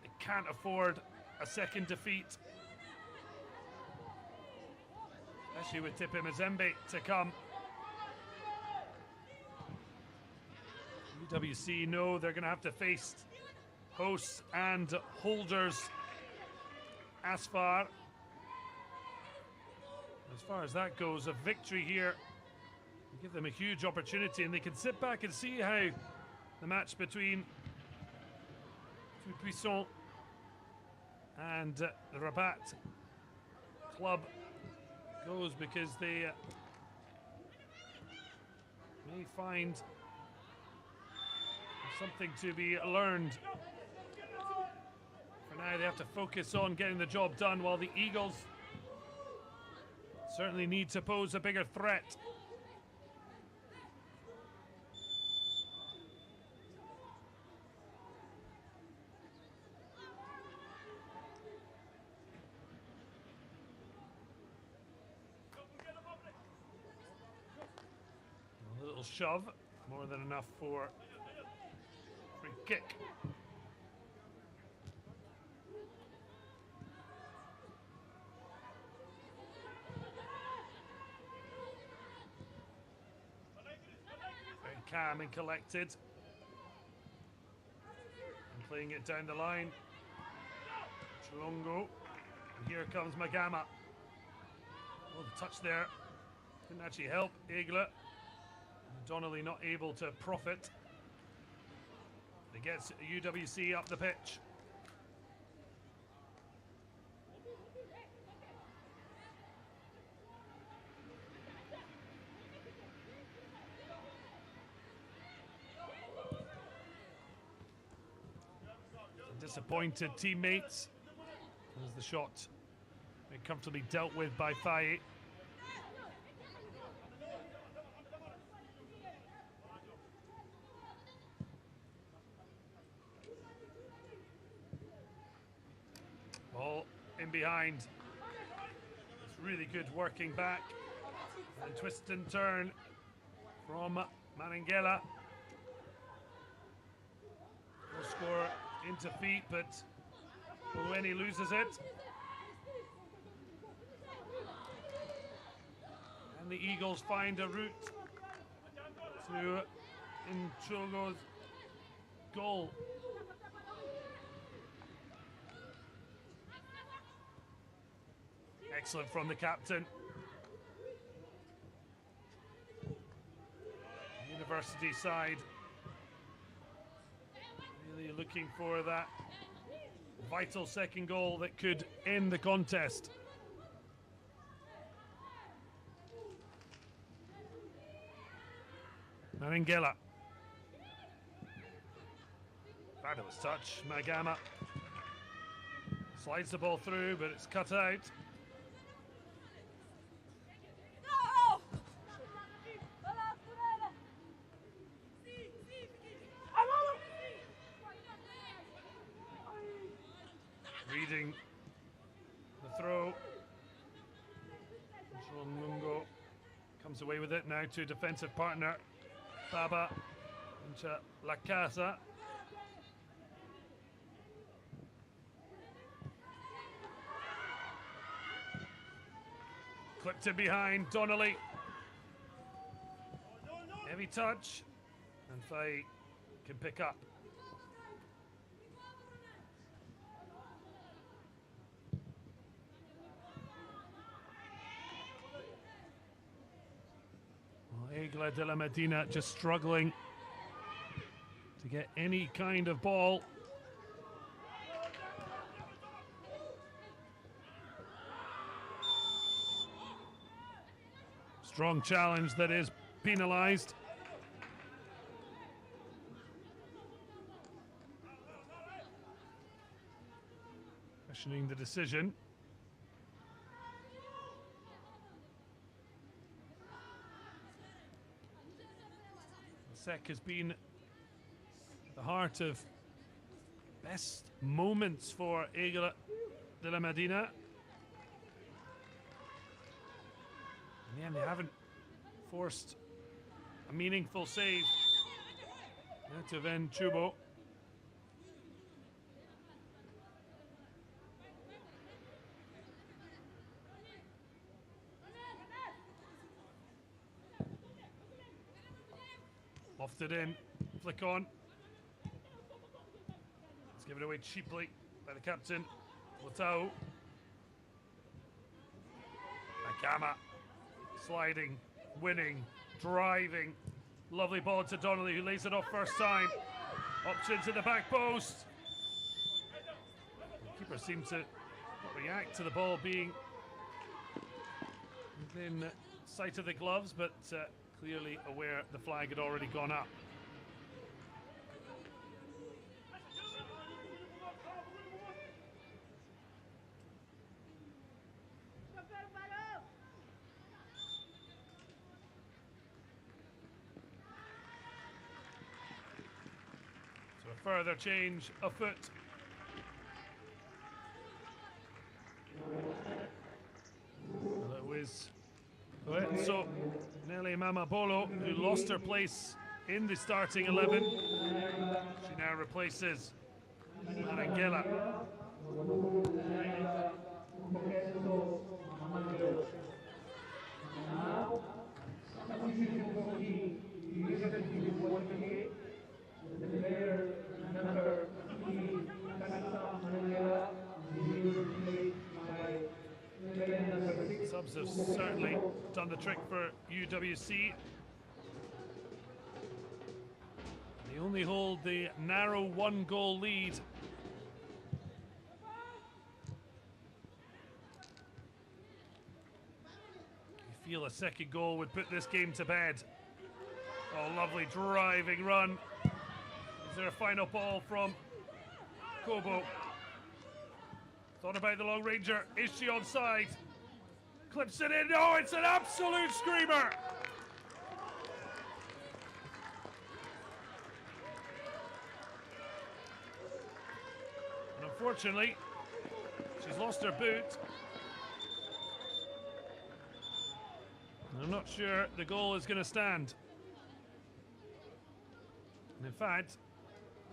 they can't afford a second defeat. Especially with Tipe Mazembe to come. UWC know they're going to have to face hosts and holders Asfar. As far as that goes, a victory here will give them a huge opportunity, and they can sit back and see how the match between Puissant and the Rabat club goes because they may find something to be learned. For now, they have to focus on getting the job done, while the Eagles certainly need to pose a bigger threat. A little shove, more than enough for free kick. Very calm and collected. And playing it down the line. Chilongo. And here comes Magama. Oh, the touch there didn't actually help Aigles. Donnelly not able to profit. It gets UWC up the pitch. Disappointed teammates as the shot very comfortably dealt with by Faye. Ball in behind. It's really good working back and twist and turn from Marangella. Will score into feet, but Olueni loses it. And the Eagles find a route to Nchogo's goal. Excellent from the captain. University side really looking for that vital second goal that could end the contest. Marangella. Fabulous touch. Magama slides the ball through, but it's cut out. Reading the throw. Mungo comes away with it now to defensive partner Baba into La Casa. Clipped in behind, Donnelly. Heavy touch, and Faye can pick up. Aigles de la Medina just struggling to get any kind of ball. Strong challenge that is penalised. Questioning the decision. Sek has been the heart of best moments for Aigles de la Medina. In the end, they haven't forced a meaningful save. To Van Chubo. Lofted in, flick on. Let's give it away cheaply by the captain, Watau. Nakama, sliding, winning, driving. Lovely ball to Donnelly, who lays it off first time. Options in the back post. keeper seemed to react to the ball being within sight of the gloves, but clearly aware the flag had already gone up. So a further change afoot. So Nelly Mamabolo, who lost her place in the starting 11, she now replaces Marangela. Subs have certainly done the trick for UWC. They only hold the narrow 1-goal lead. You feel a second goal would put this game to bed. Oh, lovely driving run. Is there a final ball from Kobo? Thought about the long ranger. Is she onside? Clips it in. Oh, it's an absolute screamer. And unfortunately, she's lost her boot. And I'm not sure the goal is going to stand. And in fact,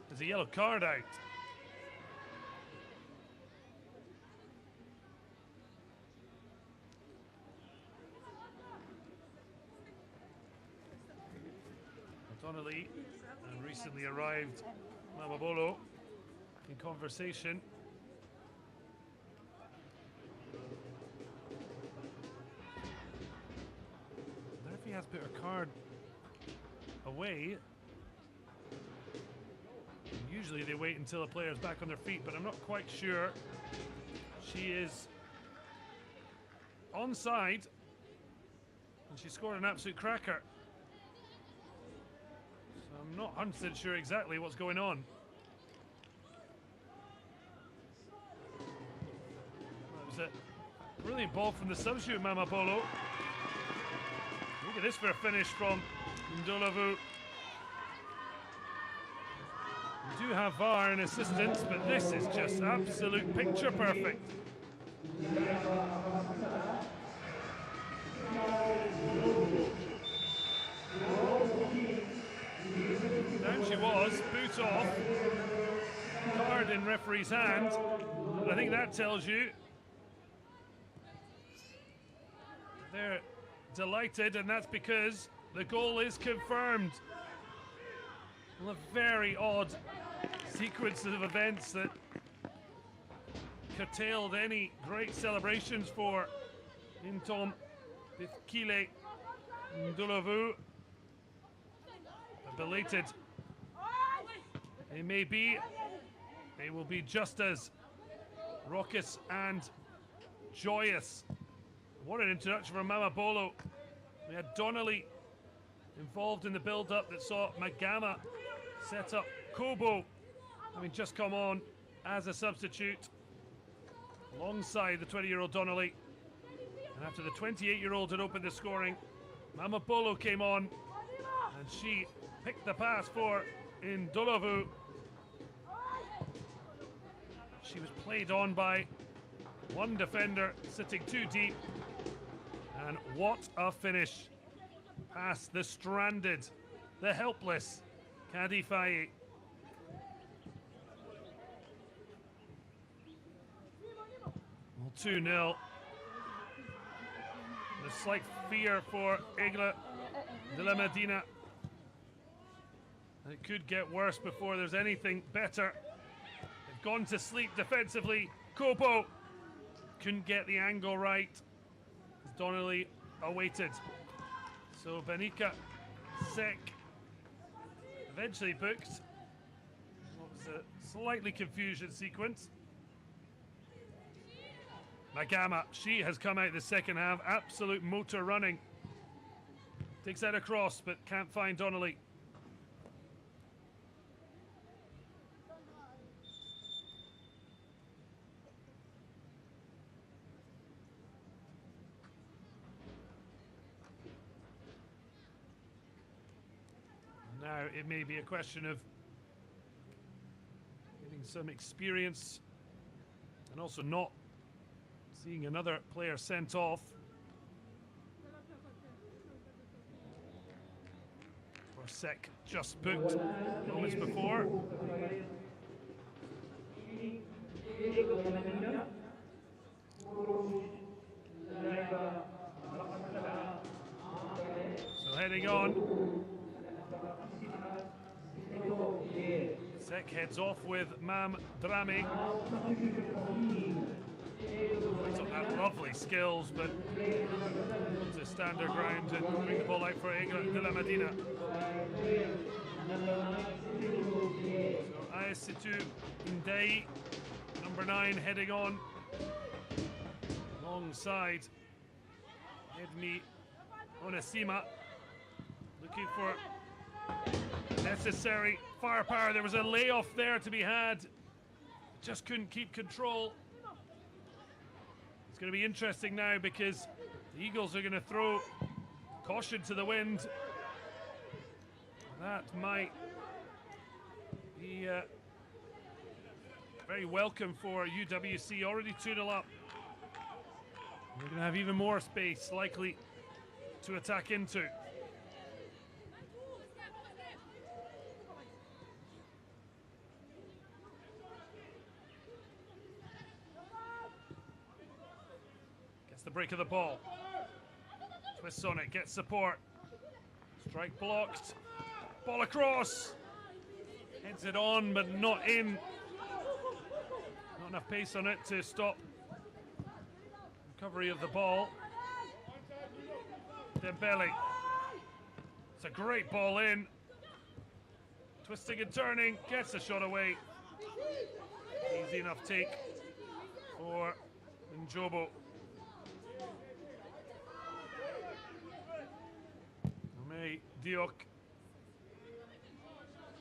there's a yellow card out. Donnelly and recently arrived Mamabolo in conversation. The referee has put her card away. Usually they wait until the player's back on their feet, but I'm not quite sure. She is onside and she scored an absolute cracker. I'm not 100% sure exactly what's going on. That was a brilliant ball from the substitute Mamabolo. Look at this for a finish from Ndolovu. We do have VAR and assistance, but this is just absolute picture perfect. Down she was, boot off, card in referee's hand, but I think that tells you they're delighted, and that's because the goal is confirmed. Well, a very odd sequence of events that curtailed any great celebrations for Intom Bithkile Ndolovu. Belated it may be, they will be just as raucous and joyous. What an introduction from Mamabolo. We had Donnelly involved in the build-up that saw Magama set up Kobo, having just come on as a substitute alongside the 20-year-old Donnelly. And after the 28-year-old had opened the scoring, Mamabolo came on and she picked the pass for Ndolovu. She was played on by one defender sitting too deep. And what a finish past the stranded, the helpless Kadi Faye. Well, 2-0. The slight fear for Aigles de la Medina. It could get worse before there's anything better. They've gone to sleep defensively. Kobo couldn't get the angle right as Donnelly awaited. So Benika Sek eventually booked. What was a slightly confusion sequence. Magama, she has come out the second half, absolute motor running. Takes that across, but can't find Donnelly. Now it may be a question of getting some experience and also not seeing another player sent off. Sek just booked moments before. So heading on. Sek heads off with Mam Drame. He's got that lovely skills, but to stand their ground and bring the ball out for Aigles de la Medina. So Aisitu Indei, number 9, heading on alongside Edmi Onesima, looking for necessary firepower. There was a layoff there to be had, just couldn't keep control. It's going to be interesting now because the Eagles are going to throw caution to the wind. That might be very welcome for UWC, already 2-0 up. They're going to have even more space likely to attack into. The break of the ball. Twists on it, gets support. Strike blocked. Ball across. Heads it on, but not in. Not enough pace on it to stop recovery of the ball. Dembele. It's a great ball in. Twisting and turning, gets a shot away. Easy enough take for Njobo. Diok.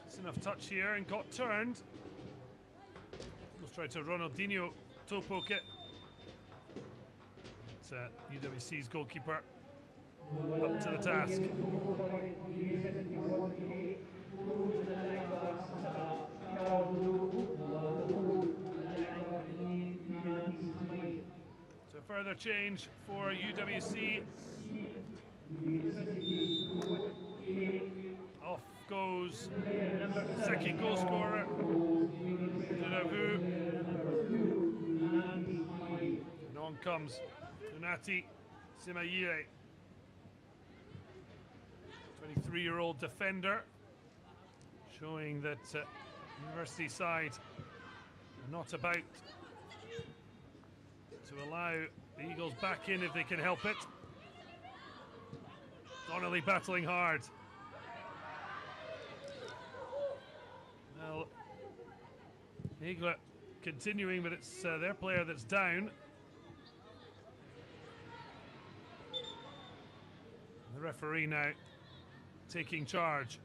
It's enough touch here and got turned. Let's try to Ronaldinho toe poke it. It's UWC's goalkeeper up to the task. So further change for UWC. Off goes second goal scorer, and on comes Donati Simayire, 23-year-old defender, showing that University side are not about to allow the Eagles back in if they can help it. Donnelly battling hard. Well, Aigles continuing, but it's their player that's down. The referee now taking charge.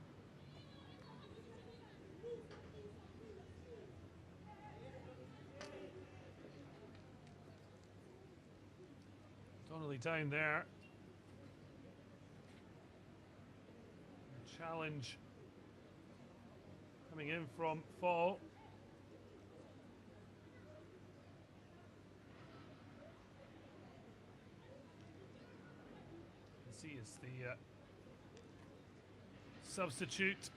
Donnelly down there. Challenge coming in from Fall. You can see it's the substitute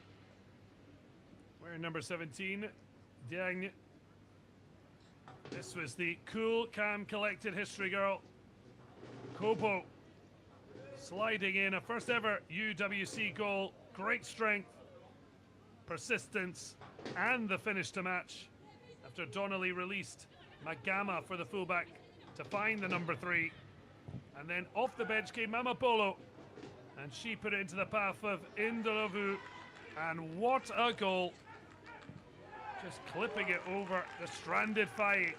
wearing number 17, Diagne. This was the cool, calm, collected history girl, Kobo, sliding in a first ever UWC goal. Great strength, persistence, and the finish to match after Donnelly released Magama for the fullback to find the number 3. And then off the bench came Mama Polo, and she put it into the path of Indolovu. And what a goal! Just clipping it over the stranded Faye.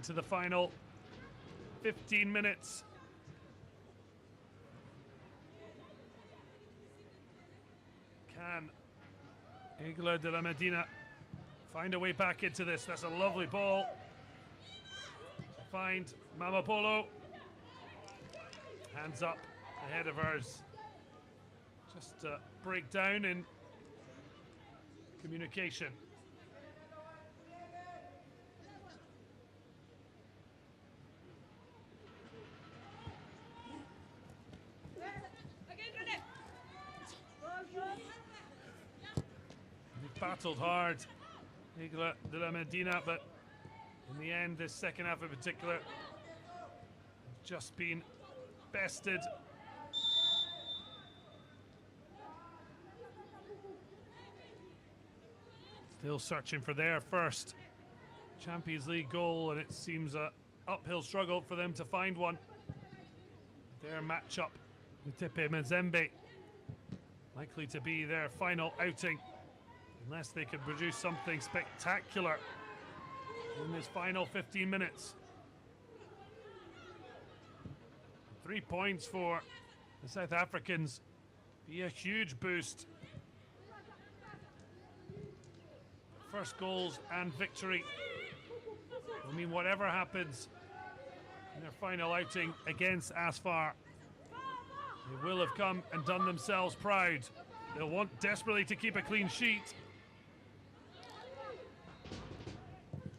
into the final 15 minutes. Can Aigles de la Medina find a way back into this? That's a lovely ball. Find Mamapolo. Hands up ahead of hers. Just a breakdown in communication. They've battled hard, Aigles de la Medina, but in the end, this second half in particular, just been bested. Still searching for their first Champions League goal, and it seems an uphill struggle for them to find one. Their matchup with Tepe Mazembe likely to be their final outing, unless they can produce something spectacular in this final 15 minutes. 3 points for the South Africans be a huge boost. First goals and victory will mean whatever happens in their final outing against Asfar, they will have come and done themselves proud. They'll want desperately to keep a clean sheet.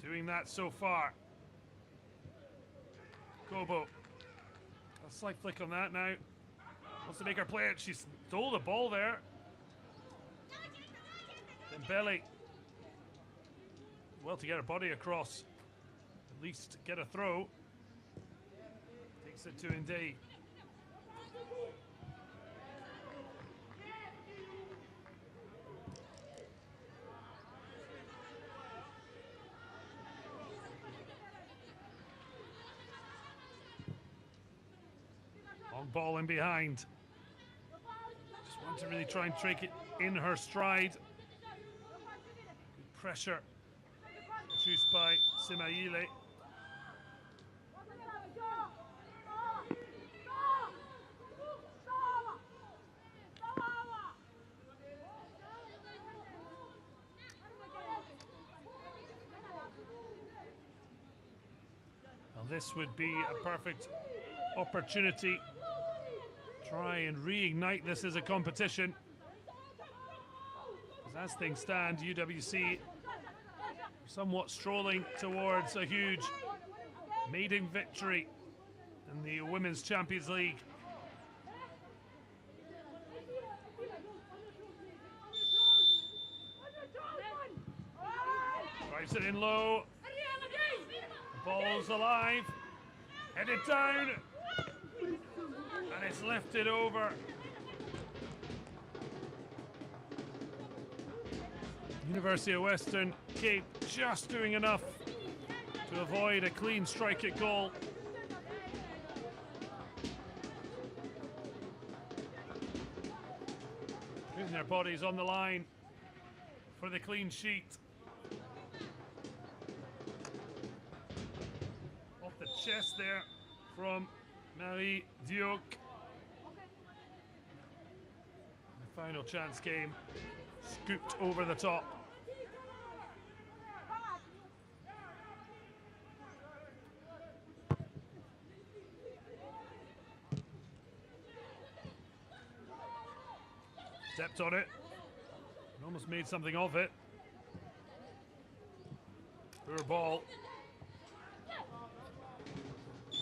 Doing that so far. Kobo. A slight flick on that now. Wants to make her play it. She stole the ball there. Dembele. Well, to get her body across, at least get a throw. Takes it to Ndeye. Long ball in behind. Just want to really try and take it in her stride. Good pressure. Produced by Simaile. Well, this would be a perfect opportunity. Try and reignite this as a competition. Because as things stand, UWC somewhat strolling towards a huge maiden victory in the Women's Champions League. Drives it in low. The ball's alive. Headed down. And it's lifted over. University of Western Cape just doing enough to avoid a clean strike at goal. Putting their bodies on the line for the clean sheet. Off the chest there from Marie Diok. The final chance game scooped over the top. Stepped on it and almost made something of it. Poor ball.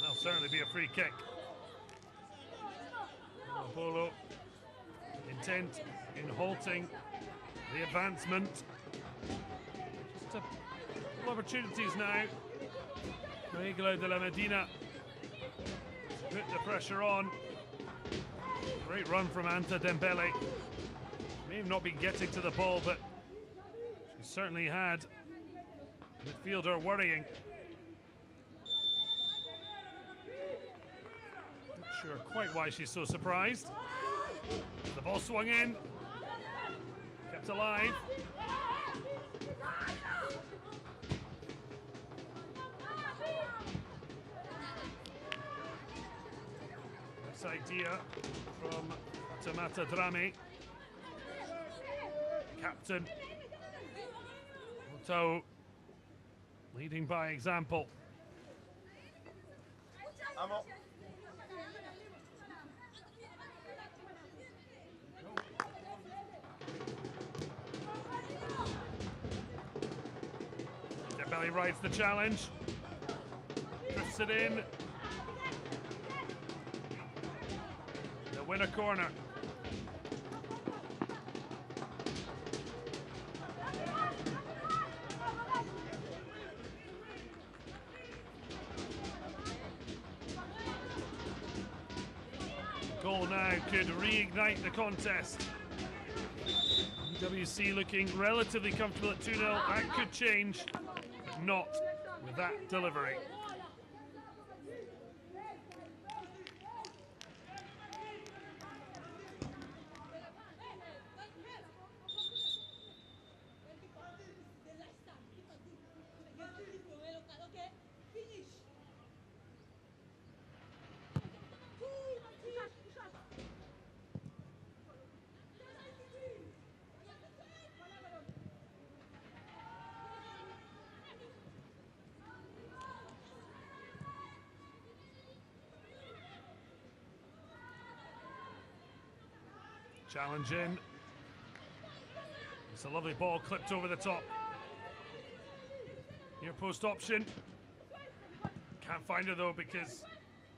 That'll certainly be a free kick. Polo intent in halting the advancement. Just a couple opportunities now. Aigles de la Medina put the pressure on. Great run from Anta Dembele. May have not been getting to the ball, but she certainly had midfielder worrying. Not sure quite why she's so surprised. The ball swung in, kept alive. Nice idea from Tamata Drame. Captain Otau leading by example. Belly rides the challenge, drifts it in. The winner corner. Goal now could reignite the contest. UWC looking relatively comfortable at 2-0. That could change. Not with that delivery. Challenge in. It's a lovely ball clipped over the top. Near post option. Can't find her though because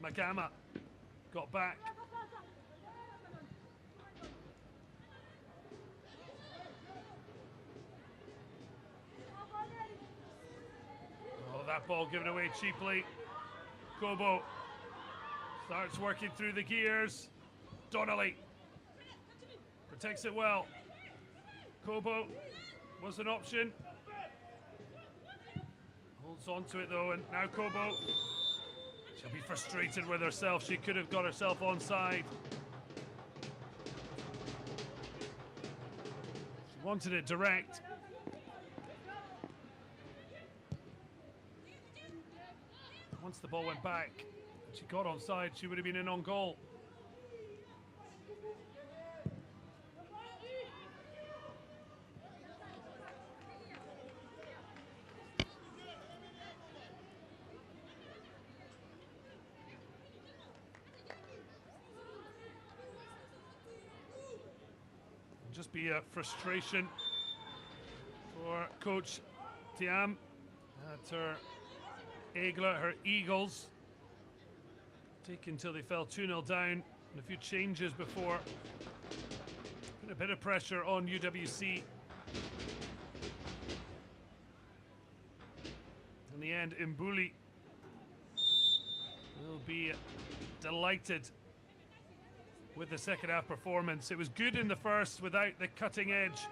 Magama got back. Oh, that ball given away cheaply. Kobo starts working through the gears. Donnelly protects it well. Kobo was an option. Holds on to it though, and now Kobo. She'll be frustrated with herself. She could have got herself onside. She wanted it direct. Once the ball went back, and she got onside, she would have been in on goal. Just be a frustration for Coach Tiam at her Aigles, her Eagles. Taken till they fell 2-0 down, and a few changes before. Put a bit of pressure on UWC. In the end, Mbuli will be delighted with the second half performance. It was good in the first without the cutting edge,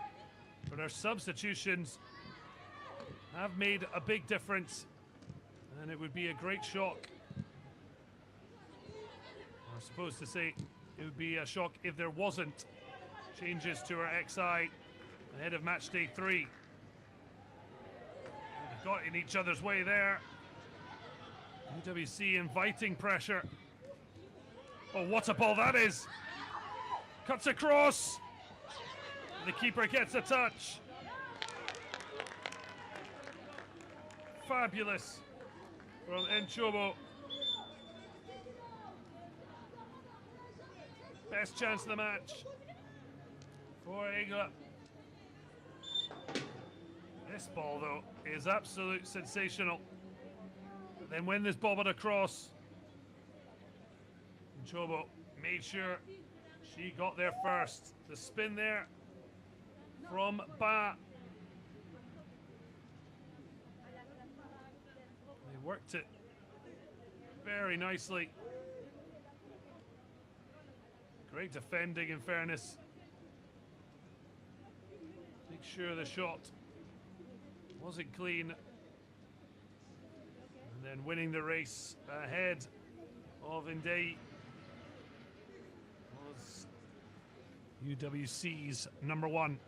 but our substitutions have made a big difference, and it would be a great shock. I'm supposed to say it would be a shock if there wasn't changes to our XI ahead of match day 3. They've got in each other's way there. UWC inviting pressure. Oh, what a ball that is! Cuts across. The keeper gets a touch. Fabulous from Nchobo. Best chance of the match for Aigles. This ball, though, is absolute sensational. But then when this bobbed across, Nchobo made sure she got there first. The spin there from Ba. They worked it very nicely. Great defending, in fairness. Make sure the shot wasn't clean. And then winning the race ahead of Ndei was UWC's number 1.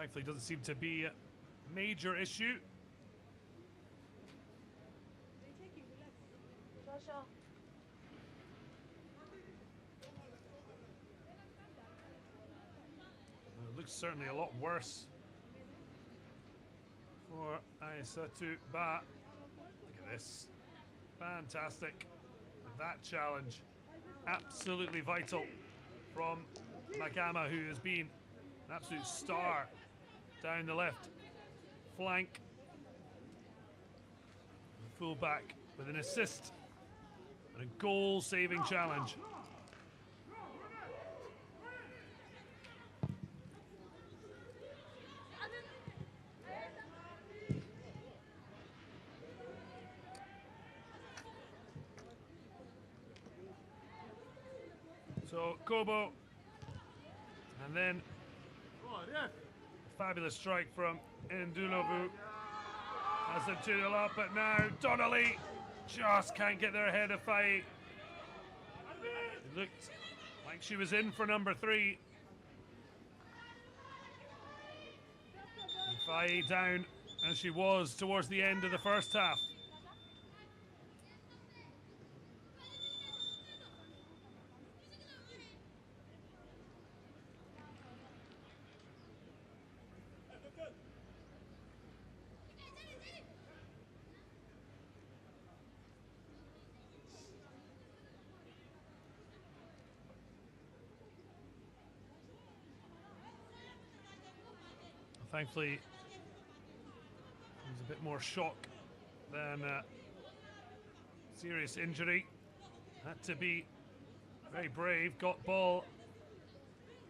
Thankfully, doesn't seem to be a major issue. It looks certainly a lot worse for Aissatou Ba. Look at this. Fantastic. That challenge. Absolutely vital from Makama, who has been an absolute star down the left flank. Fullback with an assist and a goal-saving challenge. So Kobo, and then a fabulous strike from Ndulovu. Has them 2-0 up, but now Donnelly just can't get there ahead of Faye. It looked like she was in for number 3. And Faye down as she was towards the end of the first half. Thankfully, it was a bit more shock than serious injury. Had to be very brave, got ball,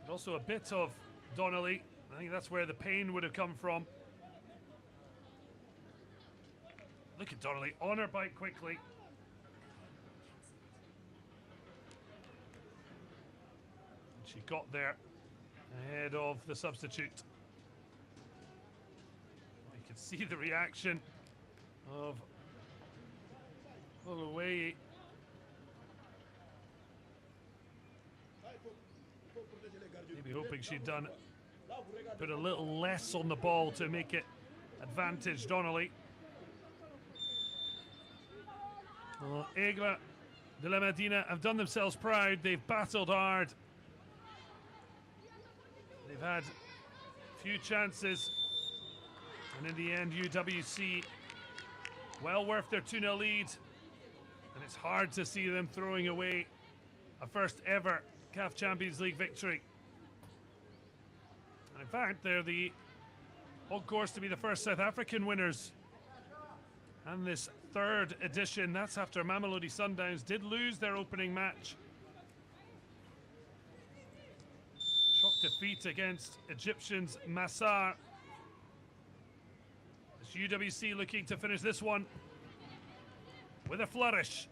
but also a bit of Donnelly. I think that's where the pain would have come from. Look at Donnelly on her bike quickly. And she got there ahead of the substitute. You can see the reaction of Holloway. Maybe hoping she'd put a little less on the ball to make it advantage Donnelly. Well, Aigles de la Medina have done themselves proud. They've battled hard. They've had few chances. And in the end, UWC, well worth their 2-0 lead. And it's hard to see them throwing away a first ever CAF Champions League victory. And in fact, they're on course to be the first South African winners. And this third edition, that's after Mamelodi Sundowns did lose their opening match. Shock defeat against Egyptians Massar. UWC looking to finish this one with a flourish.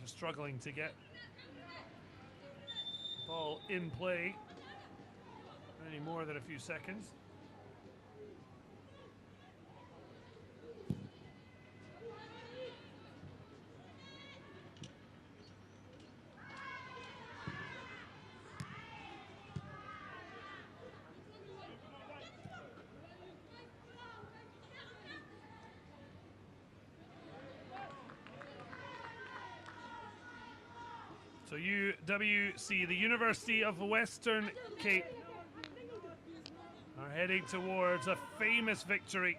Struggling to get the ball in play any more than a few seconds. So UWC, the University of Western Cape, are heading towards a famous victory.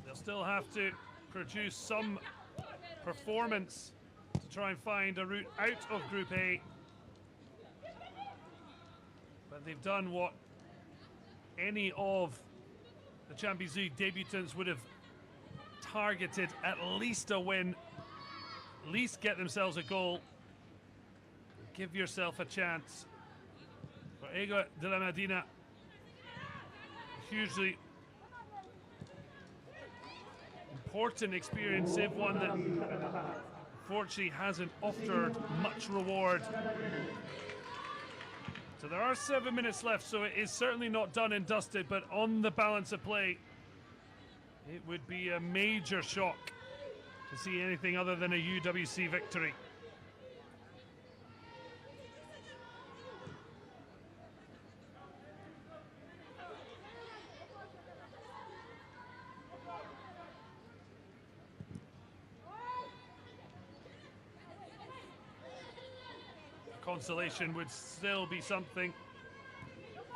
They'll still have to produce some performance to try and find a route out of Group A. But they've done what any of the Champions League debutants would have targeted: at least a win, at least get themselves a goal, give yourself a chance. For Aigles de la Medina, hugely important experience, if one that unfortunately hasn't offered much reward. So there are 7 minutes left, so it is certainly not done and dusted, but on the balance of play, it would be a major shock to see anything other than a UWC victory. Consolation would still be something.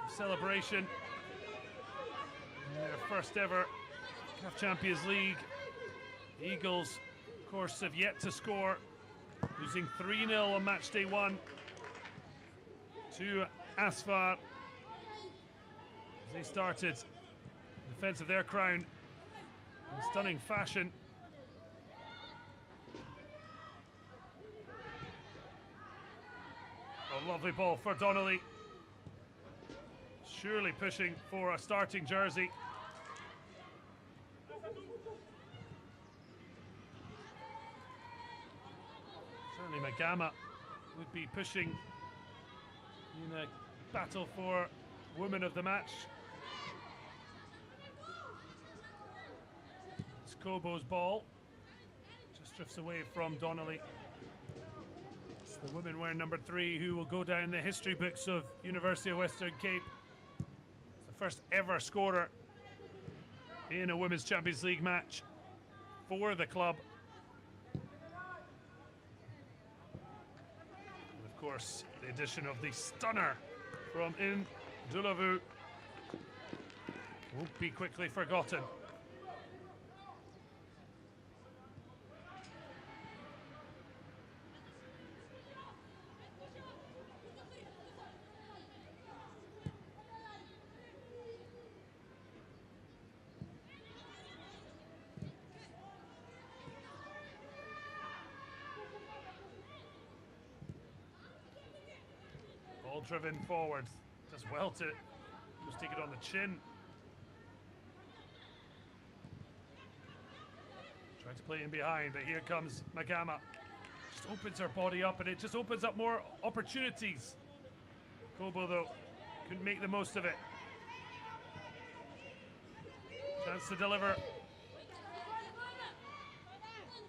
Celebration in their first ever CAF Champions League. The Eagles, of course, have yet to score, losing 3-0 on match day 1 to Asfar as they started defense of their crown in stunning fashion. A lovely ball for Donnelly, surely pushing for a starting jersey. Certainly Magama would be pushing in a battle for woman of the match. It's Kobo's ball, just drifts away from Donnelly. It's the woman wearing number 3 who will go down the history books of University of Western Cape. The first ever scorer in a Women's Champions League match for the club. And of course, the addition of the stunner from In Dulavu won't be quickly forgotten. Ball driven forward, does well to just take it on the chin. Trying to play in behind, but here comes Magama. Just opens her body up, and it just opens up more opportunities. Kobo, though, couldn't make the most of it. Chance to deliver.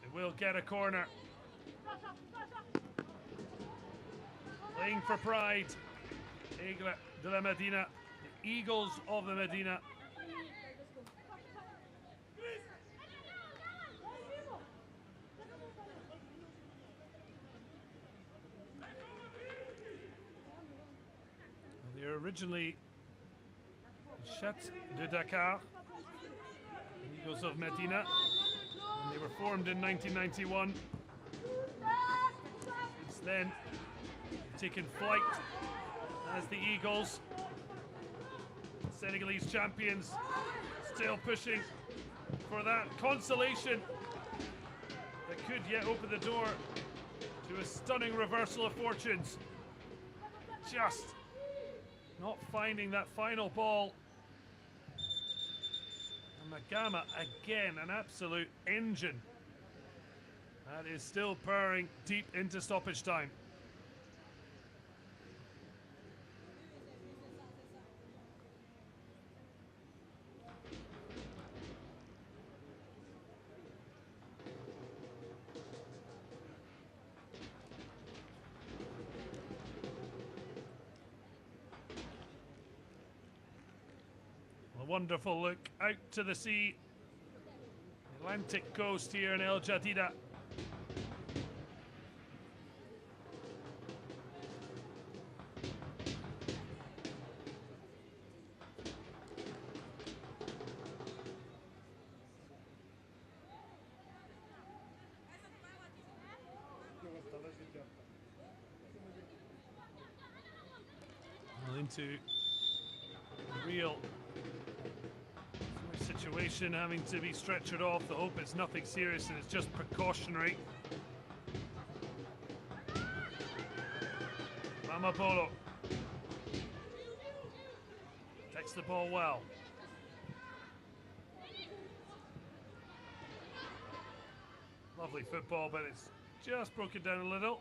It will get a corner. Playing for pride. Aigles de la Medina, the Eagles of the Medina. They were originally Chat de Dakar, the Eagles of Medina, and they were formed in 1991. Since then, they've taken flight as the Eagles. Senegalese champions, still pushing for that consolation that could yet open the door to a stunning reversal of fortunes. Just not finding that final ball. And Magama, again, an absolute engine. That is still purring deep into stoppage time. Wonderful look out to the sea, Atlantic coast here in El Jadida. Well, into real situation, having to be stretchered off. The hope it's nothing serious and it's just precautionary. Mamapolo takes the ball well. Lovely football, but it's just broken down a little.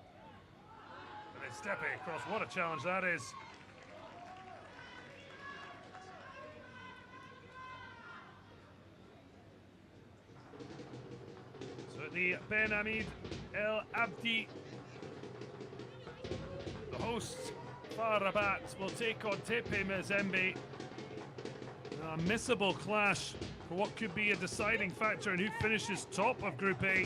And then stepping across, what a challenge that is. So the Ben Hamid El Abdi, the hosts FAR Rabat, will take on Tepe Mazembe. A missable clash for what could be a deciding factor in who finishes top of Group A.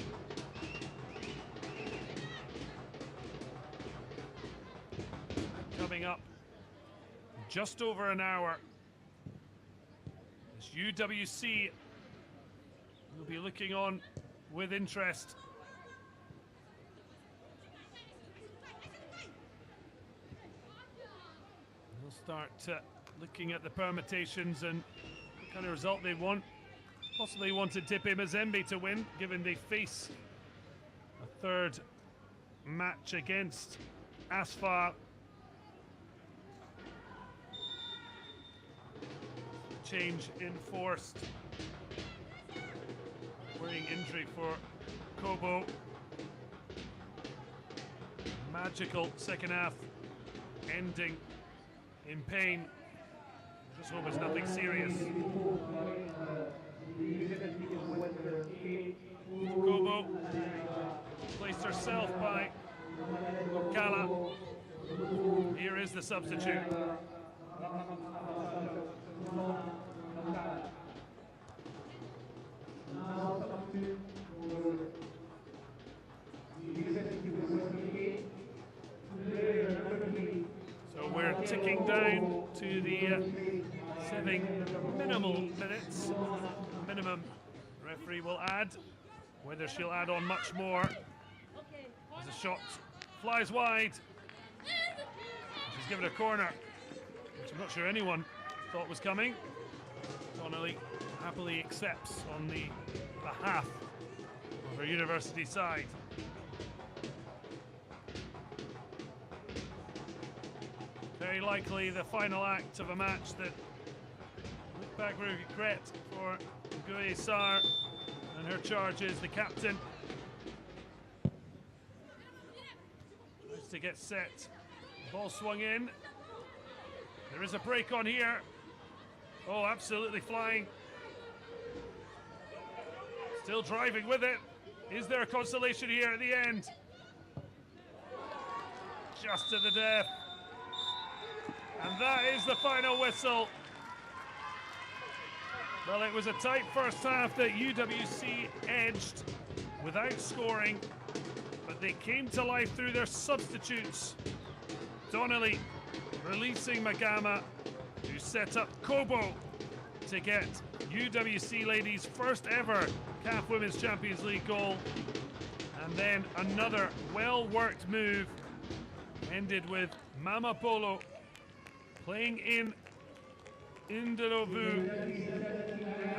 Coming up just over an hour, as UWC will be looking on with interest. We'll start looking at the permutations and what kind of result they want. Possibly wanted Tepe Mazembe to win, given they face a third match against Asfar. Change enforced. Worrying injury for Kobo. Magical second half ending in pain. Just hope it's nothing serious. Kobo placed herself by Okala. Here is the substitute. So we're ticking down to the 7 minimal minutes. Minimum. Referee will add. Whether she'll add on much more. As a shot flies wide. She's given a corner, which I'm not sure anyone thought was coming. Donnelly happily accepts on the behalf of her university side. Very likely the final act of a match that look back with regret for Guye Sarr and her charges. The captain tries to get set. Ball swung in. There is a break on here. Oh, absolutely flying. Still driving with it. Is there a consolation here at the end? Just to the death. And that is the final whistle. Well, it was a tight first half that UWC edged without scoring, but they came to life through their substitutes. Donnelly releasing Magama, who set up Kobo to get UWC ladies' first ever CAF Women's Champions League goal. And then another well-worked move ended with Mama Polo playing in Indolovu.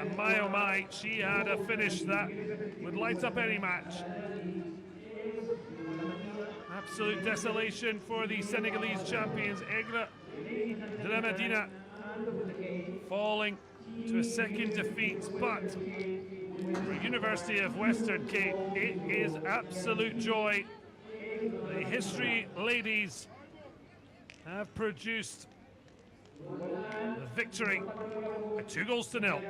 And my oh my, she had a finish that would light up any match. Absolute desolation for the Senegalese champions, Aigles de la Medina, falling to a second defeat. But for University of Western Cape, it is absolute joy. The History ladies have produced the victory at 2-0.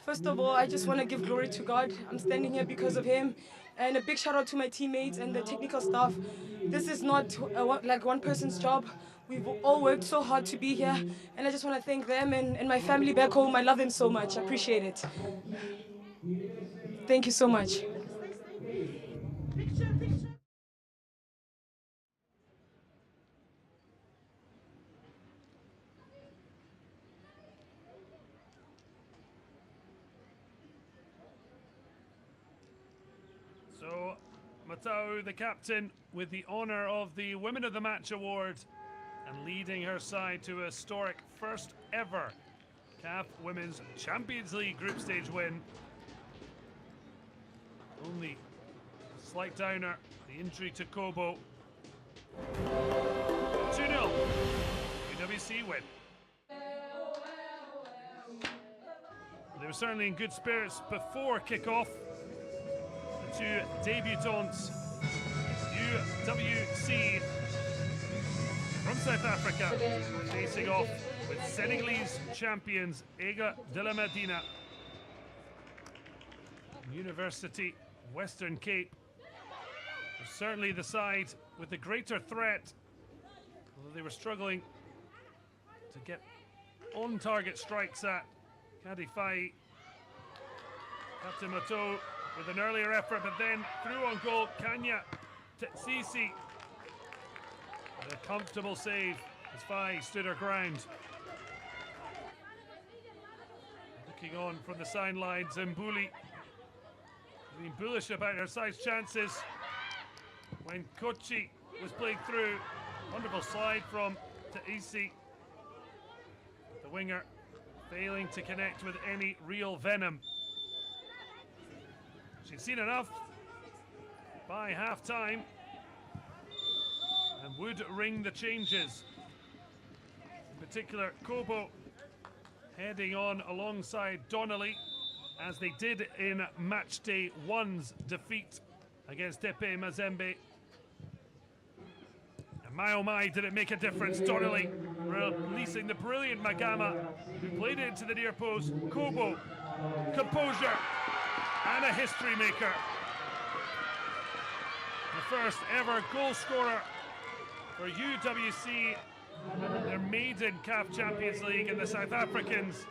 First of all, I just want to give glory to God. I'm standing here because of him. And a big shout out to my teammates and the technical staff. This is not like one person's job. We've all worked so hard to be here. And I just want to thank them and my family back home. I love them so much. I appreciate it. Thank you so much. So, Matau, the captain, with the honour of the Women of the Match award and leading her side to a historic first ever CAF Women's Champions League group stage win. Only a slight downer, the injury to Kobo. 2-0. win. They were certainly in good spirits before kick-off. The two debutants, UWC from South Africa, facing off with Senegalese champions Aigles de la Medina. University Western Cape was certainly the side with the greater threat, although they were struggling to get on-target strikes at Kadifai. Captain Mato with an earlier effort, but then through on goal, Kanya Tetsisi. A comfortable save as Fai stood her ground. Looking on from the sidelines, Mbuli being bullish about her side's chances when Kochi was playing through. Wonderful slide from Taisi. The winger failing to connect with any real venom. She's seen enough by half-time and would ring the changes. In particular, Kobo heading on alongside Donnelly, as they did in match day 1's defeat against Tepe Mazembe. And my oh my, did it make a difference. Donnelly releasing the brilliant Magama, who played it into the near post. Kobo, composure, and a history maker. The first ever goal scorer for UWC, their maiden CAF Champions League, and the South Africans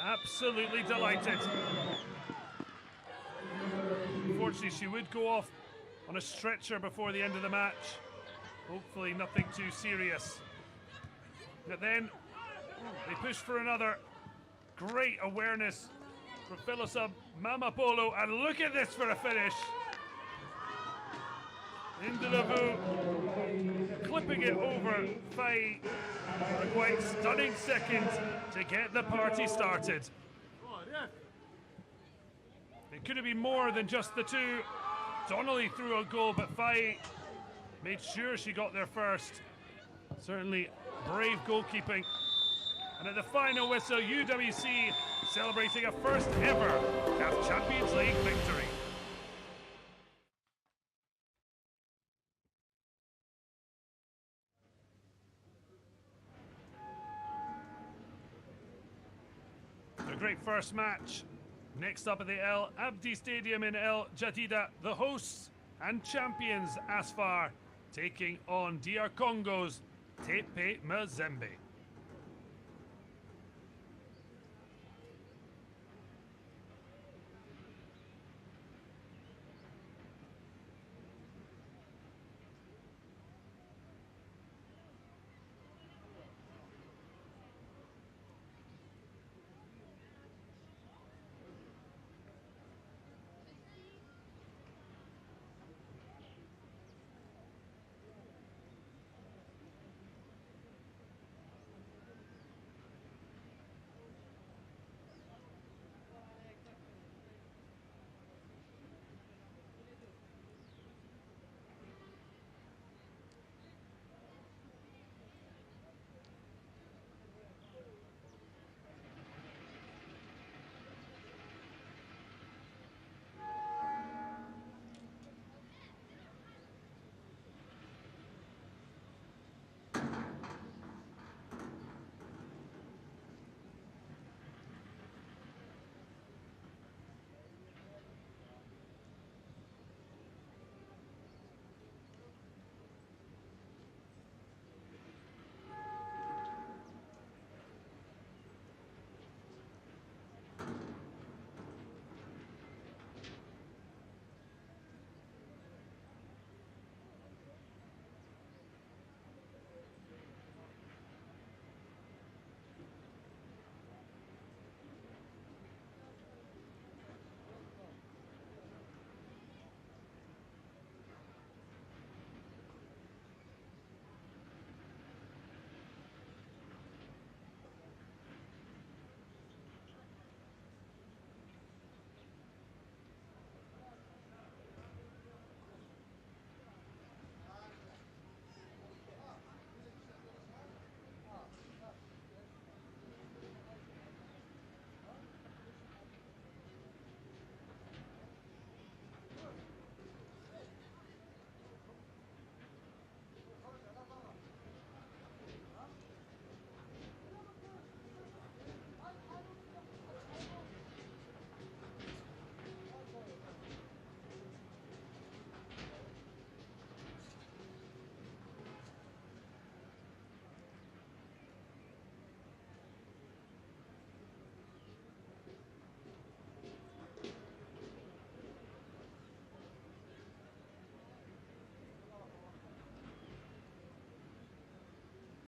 absolutely delighted. Unfortunately, she would go off on a stretcher before the end of the match. Hopefully nothing too serious. But then they push for another. Great awareness from Philosub Mamapolo, and look at this for a finish. Indelavu clipping it over Fai for a quite stunning second to get the party started. It could have been more than just the two. Donnelly threw a goal, but Fai made sure she got there first. Certainly brave goalkeeping. And at the final whistle, UWC celebrating a first ever CAF Champions League victory. A great first match. Next up at the El Abdi Stadium in El Jadida, the hosts and champions Asfar taking on DR Congo's Tepe Mazembe.